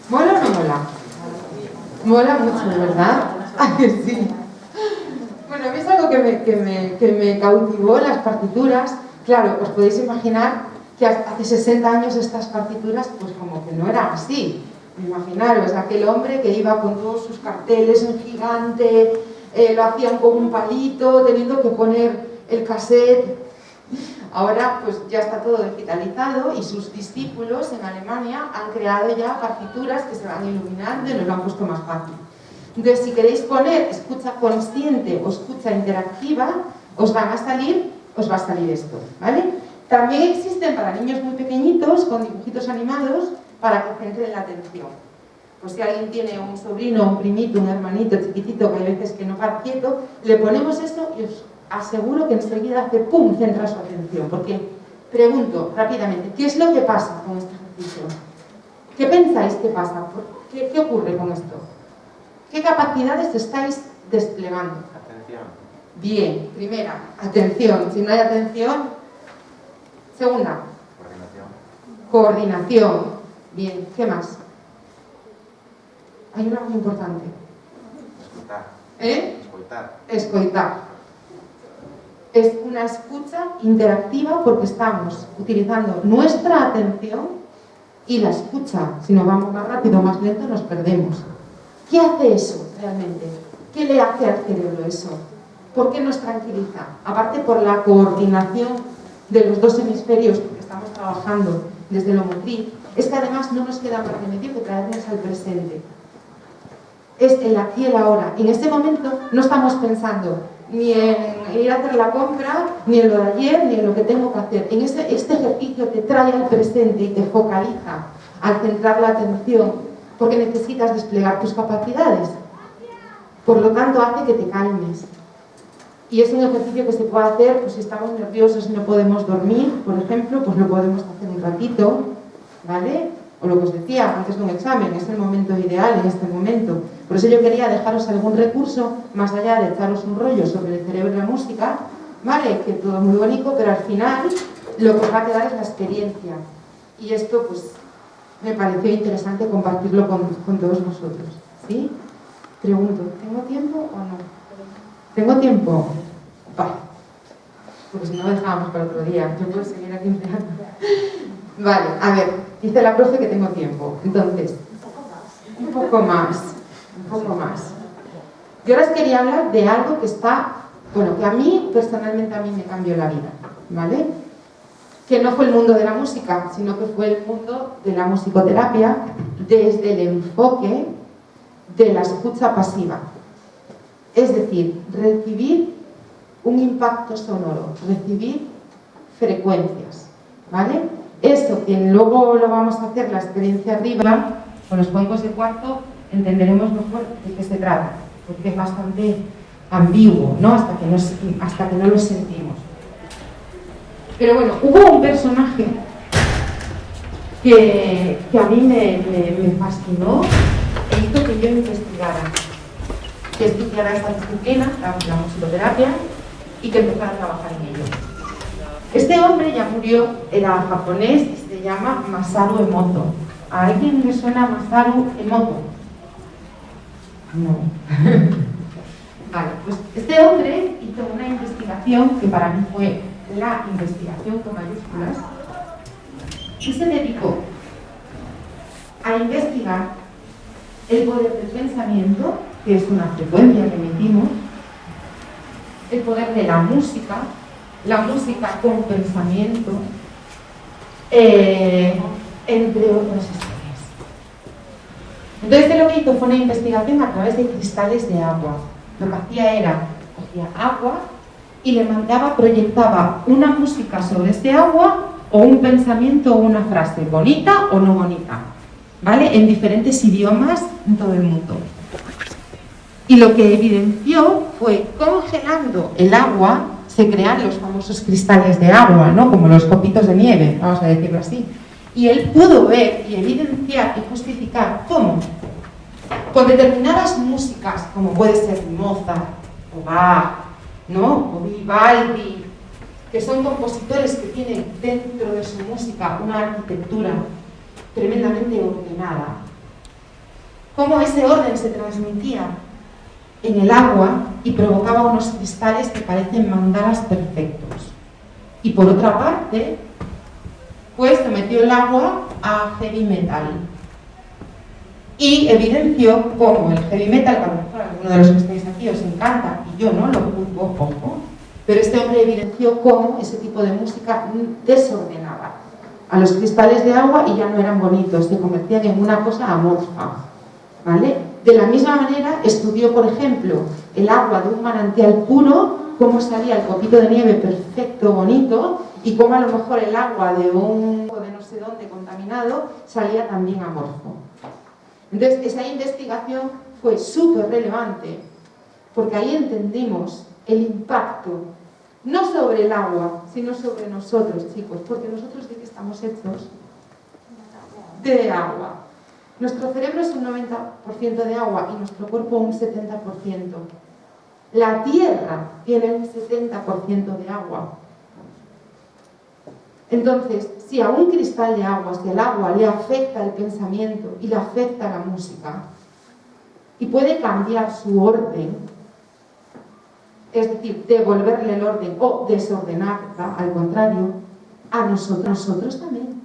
¿Mola o no mola? Mola mucho, ¿verdad? Ah, que sí. Bueno, a mí es algo que me cautivó las partituras. Claro, os podéis imaginar que hace 60 años estas partituras pues como que no eran así. Imaginaros, aquel hombre que iba con todos sus carteles en gigante, lo hacían con un palito, teniendo que poner el cassette. Ahora pues ya está todo digitalizado y sus discípulos en Alemania han creado ya partituras que se van iluminando y nos lo han puesto más fácil. Entonces, si queréis poner escucha consciente o escucha interactiva, os va a salir esto, ¿vale? También existen para niños muy pequeñitos, con dibujitos animados, para que centren la atención. Pues si alguien tiene un sobrino, un primito, un hermanito chiquitito, que hay veces que no para quieto, le ponemos eso y os aseguro que enseguida hace ¡pum!, centra su atención. Porque, pregunto rápidamente, ¿qué es lo que pasa con este ejercicio? ¿Qué pensáis que pasa? ¿Qué ocurre con esto? ¿Qué capacidades estáis desplegando? Atención. Bien, primera, atención. Si no hay atención, segunda, coordinación. Bien, ¿qué más? Hay una muy importante. Escuchar. Escoitar. Escoitar. Es una escucha interactiva porque estamos utilizando nuestra atención y la escucha. Si nos vamos más rápido o más lento, nos perdemos. ¿Qué hace eso realmente? ¿Qué le hace al cerebro eso? ¿Por qué nos tranquiliza? Aparte por la coordinación de los dos hemisferios que estamos trabajando desde lo motriz, es que además no nos queda más remedio que traernos al presente. Es el aquí y el ahora. En este momento no estamos pensando ni en ir a hacer la compra, ni en lo de ayer, ni en lo que tengo que hacer. Este ejercicio te trae al presente y te focaliza al centrar la atención, porque necesitas desplegar tus capacidades. Por lo tanto, hace que te calmes. Y es un ejercicio que se puede hacer, pues si estamos nerviosos y no podemos dormir, por ejemplo, pues lo podemos hacer un ratito, ¿vale? O lo que os decía, antes de un examen, es el momento ideal en este momento. Por eso yo quería dejaros algún recurso, más allá de echaros un rollo sobre el cerebro y la música, ¿vale? Que todo es muy bonito, pero al final lo que os va a quedar es la experiencia. Y esto, pues, me pareció interesante compartirlo con todos vosotros, ¿sí? Pregunto, ¿tengo tiempo o no? ¿Tengo tiempo? Vale. Porque si no dejábamos para otro día. Yo puedo seguir aquí empleando. Vale, a ver, dice la profe que tengo tiempo. Entonces, un poco más. Yo ahora os quería hablar de algo que que a mí, personalmente, me cambió la vida, ¿vale? Que no fue el mundo de la música, sino que fue el mundo de la musicoterapia desde el enfoque de la escucha pasiva. Es decir, recibir un impacto sonoro, recibir frecuencias, ¿vale? Eso, que luego lo vamos a hacer la experiencia arriba, con los cuencos de cuarto, entenderemos mejor de qué se trata, porque es bastante ambiguo, ¿no? Hasta que no lo sentimos. Pero bueno, hubo un personaje que a mí me fascinó e hizo que yo investigara, que estudiara esta disciplina, la musicoterapia, y que empezara a trabajar en ello. Este hombre ya murió, era japonés y se llama Masaru Emoto. ¿A alguien le suena Masaru Emoto? No. Vale, pues este hombre hizo una investigación que para mí fue la investigación con mayúsculas y se dedicó a investigar el poder del pensamiento, que es una frecuencia que emitimos, el poder de la música con pensamiento, entre otras historias. Entonces lo que hizo fue una investigación a través de cristales de agua. Lo que hacía era, cogía agua y le proyectaba una música sobre ese agua o un pensamiento o una frase, bonita o no bonita, ¿vale? En diferentes idiomas en todo el mundo. Y lo que evidenció fue, congelando el agua, se crean los famosos cristales de agua, ¿no? Como los copitos de nieve, vamos a decirlo así. Y él pudo ver y evidenciar y justificar cómo, con determinadas músicas, como puede ser Mozart o Bach, ¿no? O Vivaldi, que son compositores que tienen dentro de su música una arquitectura tremendamente ordenada, cómo ese orden se transmitía en el agua y provocaba unos cristales que parecen mandalas perfectos. Y por otra parte, pues sometió el agua a heavy metal y evidenció cómo el heavy metal, que a lo mejor a alguno de los que estáis aquí os encanta, y yo no lo juzgo poco, pero este hombre evidenció cómo ese tipo de música desordenaba a los cristales de agua y ya no eran bonitos, se convertían en una cosa amorfa, ¿vale? De la misma manera estudió, por ejemplo, el agua de un manantial puro, cómo salía el copito de nieve perfecto, bonito, y cómo a lo mejor el agua de un de no sé dónde contaminado salía también amorfo. Entonces, esa investigación fue súper relevante, porque ahí entendimos el impacto, no sobre el agua, sino sobre nosotros, chicos, porque nosotros, ¿de qué estamos hechos? De agua. Nuestro cerebro es un 90% de agua y nuestro cuerpo un 70%. La Tierra tiene un 70% de agua. Entonces, si a un cristal de agua, si al agua le afecta el pensamiento y le afecta la música, y puede cambiar su orden, es decir, devolverle el orden o desordenarla, al contrario, a nosotros también.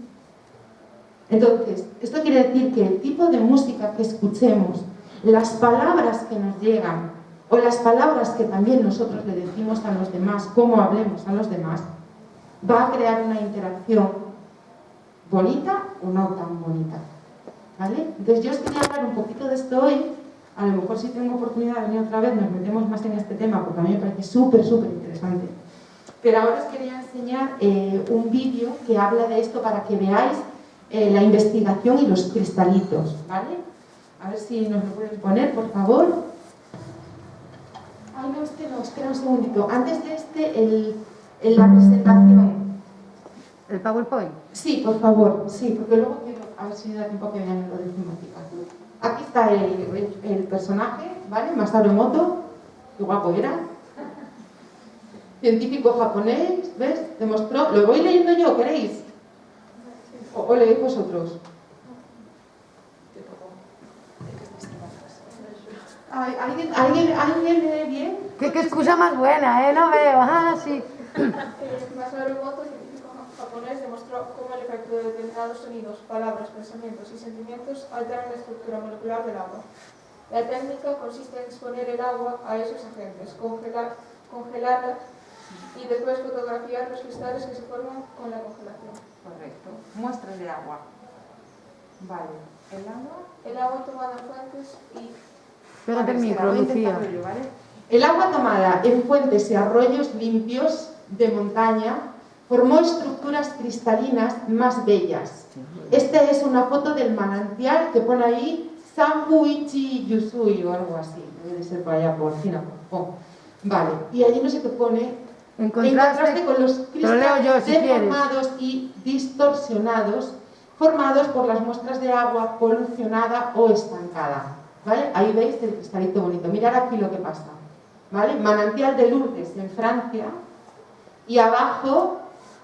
Entonces, esto quiere decir que el tipo de música que escuchemos, las palabras que nos llegan, o las palabras que también nosotros le decimos a los demás, cómo hablemos a los demás, va a crear una interacción bonita o no tan bonita, ¿vale? Entonces yo os quería hablar un poquito de esto hoy. A lo mejor si tengo oportunidad de venir otra vez nos metemos más en este tema porque a mí me parece súper interesante. Pero ahora os quería enseñar un vídeo que habla de esto para que veáis la investigación y los cristalitos, ¿vale? A ver si nos lo pueden poner, por favor. Ay, no, este no, espera un segundito. Antes de este, la presentación. ¿El PowerPoint? Sí, por favor, sí, porque luego quiero, a ver si me da tiempo que vean lo de informática. Aquí está el personaje, ¿vale? Masaru Emoto, qué guapo era. Científico japonés, ¿ves? Demostró, lo voy leyendo yo, ¿queréis? ¿O leéis vosotros? ¿Alguien lee bien? ¿Qué excusa más buena, No veo, sí. Masaru Emoto, científico japonés, demostró cómo el efecto de determinados sonidos, palabras, pensamientos y sentimientos alteran la estructura molecular del agua. La técnica consiste en exponer el agua a esos agentes, congelarla y después fotografiar los cristales que se forman con la congelación. Correcto. Muestras de agua. Vale. ¿El agua? El agua tomada en fuentes y... Pégate el micro, Lucía. ¿Vale? El agua tomada en fuentes y arroyos limpios de montaña formó estructuras cristalinas más bellas. Esta es una foto del manantial que pone ahí Sanbuichi Yusui o algo así. Debe ser por allá, por China. Vale. Y allí no sé qué pone. En contraste con los cristales deformados y distorsionados formados por las muestras de agua polucionada o estancada. ¿Vale? Ahí veis el cristalito bonito. Mirad aquí lo que pasa. ¿Vale? Manantial de Lourdes en Francia y abajo,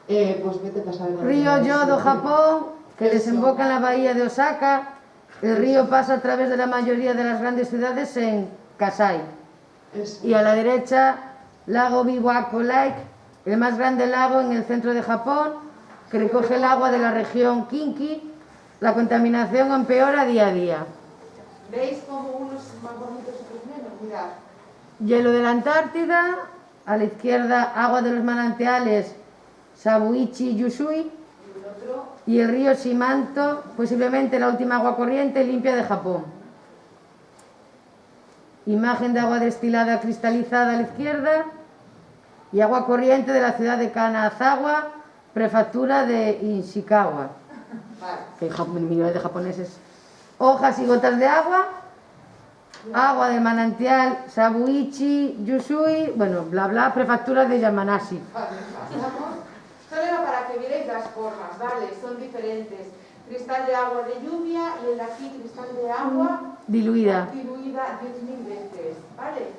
pues vete a saber dónde. Río Yodo, Japón, que desemboca en la bahía de Osaka. El río pasa a través de la mayoría de las grandes ciudades en Kasai. Y a la derecha, lago Biwako Lake, el más grande lago en el centro de Japón, que recoge el agua de la región Kinki. La contaminación empeora día a día. ¿Veis como unos más bonitos y otros menos? Mirad. Hielo de la Antártida, a la izquierda agua de los manantiales Sabuichi Yusui y el río Shimanto, posiblemente la última agua corriente limpia de Japón. Imagen de agua destilada cristalizada a la izquierda y agua corriente de la ciudad de Kanazawa, prefectura de Ishikawa. Que millones de japoneses. Hojas y gotas de agua, agua del manantial Sabuichi Yusui, bueno, bla bla, prefectura de Yamanashi. Solo era para que vierais las formas, ¿vale? Son diferentes. Cristal de agua de lluvia y el de aquí cristal de agua diluida 10.000 veces, ¿vale?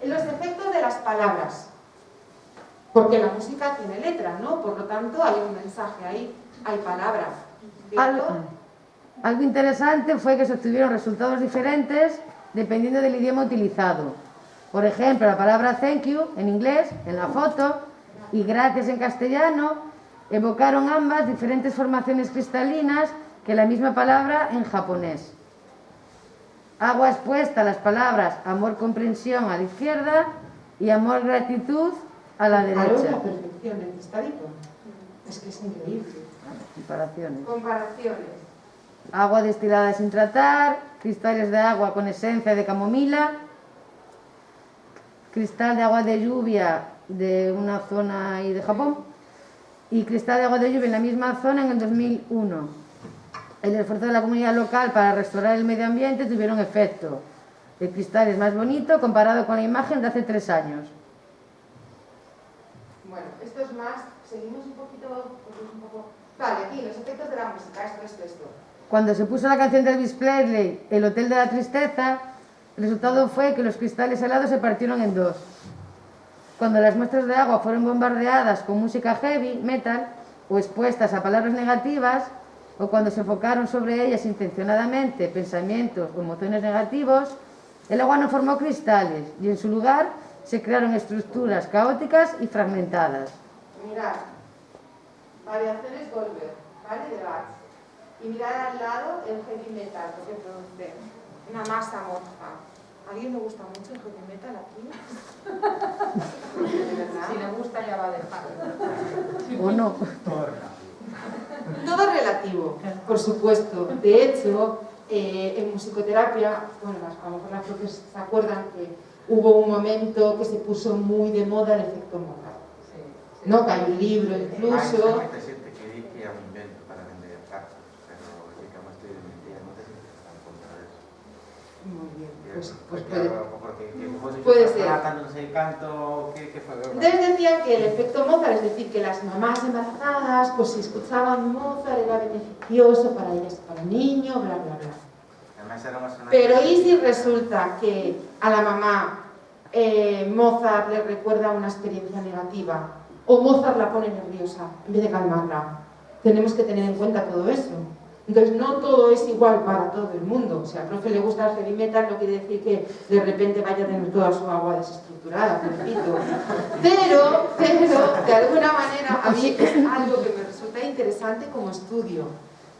Los efectos de las palabras, porque la música tiene letra, ¿no? Por lo tanto hay un mensaje ahí, hay palabras, ¿cierto? Algo interesante fue que se obtuvieron resultados diferentes dependiendo del idioma utilizado. Por ejemplo, la palabra thank you en inglés, en la foto, y gracias en castellano, evocaron ambas diferentes formaciones cristalinas que la misma palabra en japonés. Agua expuesta a las palabras amor, comprensión a la izquierda y amor, gratitud a la Claro, derecha. la perfección del cristalito. Es que es increíble. Comparaciones. Comparaciones. Agua destilada sin tratar, cristales de agua con esencia de camomila, cristal de agua de lluvia de una zona ahí de Japón y cristal de agua de lluvia en la misma zona en el 2001. El esfuerzo de la comunidad local para restaurar el medio ambiente tuvieron efecto. El cristal es más bonito comparado con la imagen de hace 3 años. Bueno, esto es más... Seguimos un poquito... Vale, aquí, los efectos de la música. Esto. Cuando se puso la canción de Elvis Presley, El Hotel de la Tristeza, el resultado fue que los cristales helados se partieron en 2. Cuando las muestras de agua fueron bombardeadas con música heavy, metal, o expuestas a palabras negativas, o cuando se enfocaron sobre ellas intencionadamente pensamientos o emociones negativos, el agua no formó cristales y en su lugar se crearon estructuras caóticas y fragmentadas. Mirad, variaciones Goldberg, ¿vale? De Bach. Y mirad al lado el heavy metal, lo que produce una masa amorfa. ¿A alguien le gusta mucho el heavy metal aquí? ¿De verdad? Si le gusta ya va a dejar. ¿O no? Todo relativo, por supuesto. De hecho, en musicoterapia, bueno, a lo mejor las propias se acuerdan que hubo un momento que se puso muy de moda el efecto Mozart. Sí. ¿No? Que hay un libro incluso. Muy bien, pues puede ser. Entonces decían que el efecto Mozart, es decir, que las mamás embarazadas, pues si escuchaban Mozart era beneficioso para ellas, para el niño, bla, bla, bla. Pero ¿y si resulta que a la mamá Mozart le recuerda una experiencia negativa o Mozart la pone nerviosa en vez de calmarla? Tenemos que tener en cuenta todo eso. Entonces, no todo es igual para todo el mundo. O sea, al profe le gusta el heavy metal, no quiere decir que de repente vaya a tener toda su agua desestructurada, repito. Pero, de alguna manera, a mí es algo que me resulta interesante como estudio,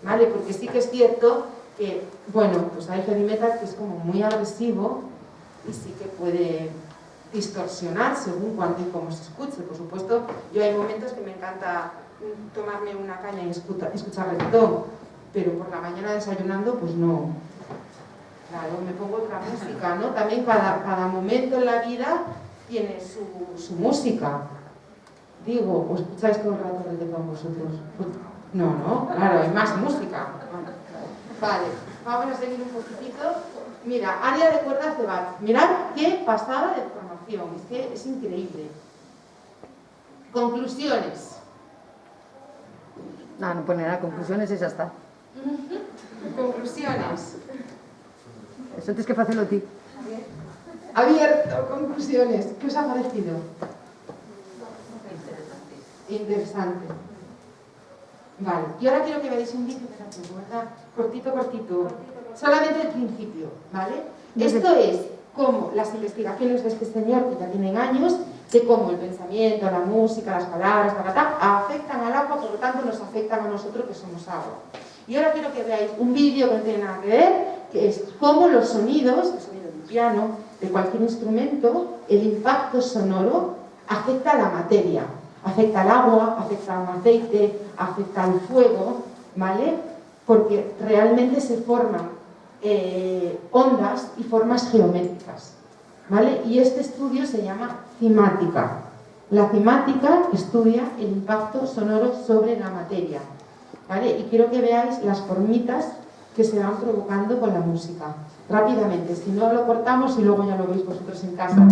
¿vale? Porque sí que es cierto que, bueno, pues hay heavy metal que es como muy agresivo y sí que puede distorsionar según cuándo y cómo se escuche. Por supuesto, yo hay momentos que me encanta tomarme una caña y escuchar reggaetón. Pero por la mañana desayunando, pues no. Claro, me pongo otra música, ¿no? También cada momento en la vida tiene su música. Digo, ¿os escucháis todo el rato reggaetón vosotros? No, claro, hay más música. Vale, vamos a seguir un poquitito. Mira, área de cuerdas de Bach. Mirad qué pasada de formación, es que es increíble. Conclusiones. No pone nada, conclusiones y ya está. Conclusiones. Eso tienes que hacerlo a ti. Abierto, conclusiones. ¿Qué os ha parecido? Interesante. Vale, y ahora quiero que veáis un vídeo, ¿verdad? Cortito. Solamente el principio, ¿vale? Esto es como las investigaciones de este señor, que ya tienen años, de cómo el pensamiento, la música, las palabras, afectan al agua, por lo tanto nos afectan a nosotros que somos agua. Y ahora quiero que veáis un vídeo que no tiene nada que ver, que es cómo los sonidos, el sonido de un piano, de cualquier instrumento, el impacto sonoro afecta a la materia, afecta al agua, afecta a un aceite, afecta al fuego, ¿vale? Porque realmente se forman ondas y formas geométricas, ¿vale? Y este estudio se llama cimática. La cimática estudia el impacto sonoro sobre la materia, ¿vale? Y quiero que veáis las formitas que se van provocando con la música. Rápidamente, si no lo cortamos y luego ya lo veis vosotros en casa.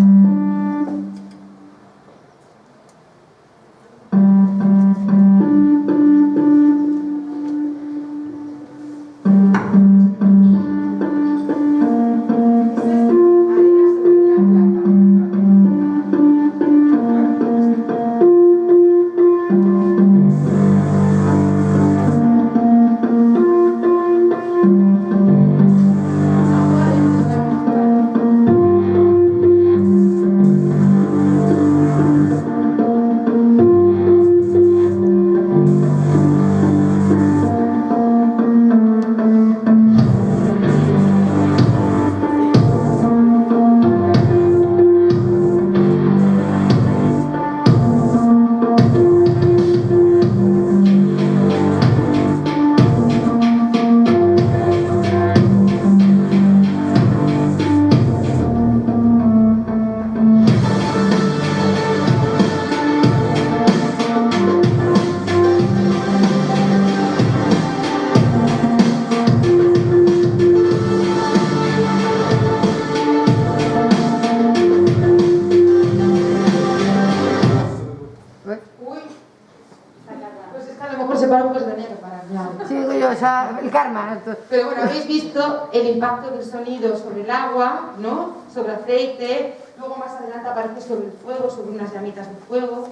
el karma. Pero bueno, habéis visto el impacto del sonido sobre el agua, ¿no? Sobre aceite, luego más adelante aparece sobre el fuego, sobre unas llamitas de fuego.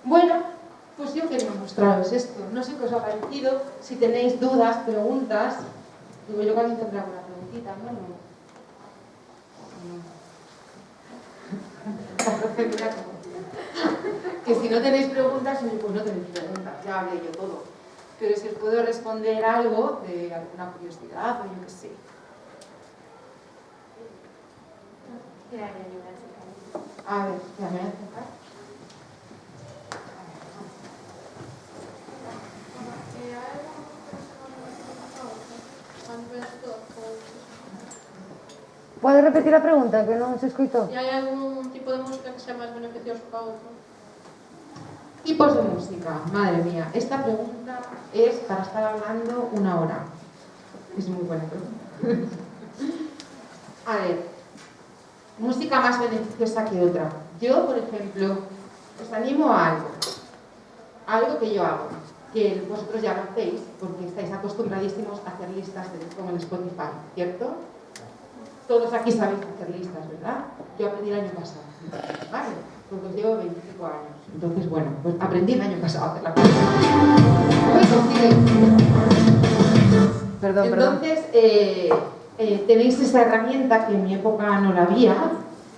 Bueno, pues yo quería mostraros esto. No sé qué os ha parecido, si tenéis dudas, preguntas. Digo, yo también tendré alguna preguntita, ¿no? Que si no tenéis preguntas, pues no tenéis preguntas, ya hablé yo todo. Pero si os puedo responder algo de alguna curiosidad o yo qué sé. A ver, ya me voy a acercar. Pode repetir a pregunta, que non se escoitou? E hai algún tipo de música que sea máis beneficioso para outro? Tipos de música, madre mía, esta pregunta es para estar hablando una hora. Es muy buena pregunta. A ver, música más beneficiosa que otra. Yo, por ejemplo, os animo a algo que yo hago, que vosotros ya lo hacéis, porque estáis acostumbradísimos a hacer listas con el Spotify, ¿cierto? Todos aquí sabéis hacer listas, ¿verdad? Yo aprendí el año pasado, ¿vale? Porque llevo 25 años. Entonces, bueno, pues aprendí el año pasado a hacer la lista. Perdón. Entonces, tenéis esa herramienta que en mi época no la había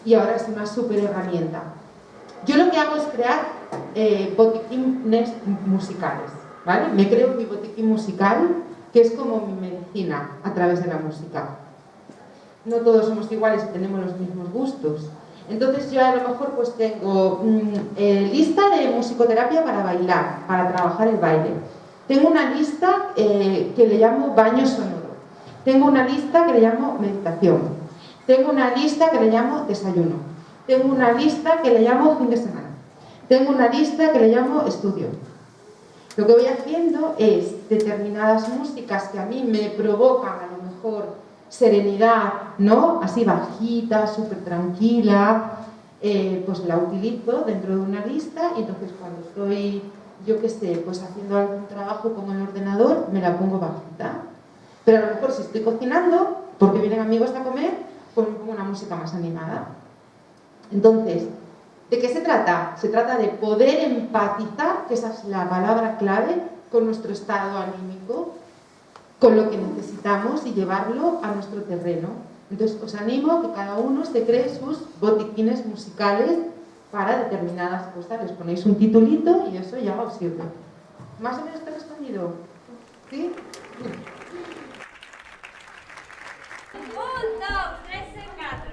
y ahora es una súper herramienta. Yo lo que hago es crear botiquines musicales, ¿vale? Me creo mi botiquín musical, que es como mi medicina a través de la música. No todos somos iguales y tenemos los mismos gustos. Entonces yo a lo mejor pues tengo lista de musicoterapia para bailar, para trabajar el baile. Tengo una lista que le llamo baño sonoro. Tengo una lista que le llamo meditación. Tengo una lista que le llamo desayuno. Tengo una lista que le llamo fin de semana. Tengo una lista que le llamo estudio. Lo que voy haciendo es determinadas músicas que a mí me provocan a lo mejor serenidad, ¿no? Así bajita, súper tranquila, pues la utilizo dentro de una lista y entonces cuando estoy, yo qué sé, pues haciendo algún trabajo con el ordenador, me la pongo bajita. Pero a lo mejor si estoy cocinando, porque vienen amigos a comer, pues me pongo una música más animada. Entonces, ¿de qué se trata? Se trata de poder empatizar, que esa es la palabra clave, con nuestro estado anímico, con lo que necesitamos y llevarlo a nuestro terreno. Entonces os animo a que cada uno se cree sus botiquines musicales para determinadas cosas. Les ponéis un titulito y eso ya os sirve. ¿Más o menos te he respondido? ¿Sí? 1, 2, 3 e 4.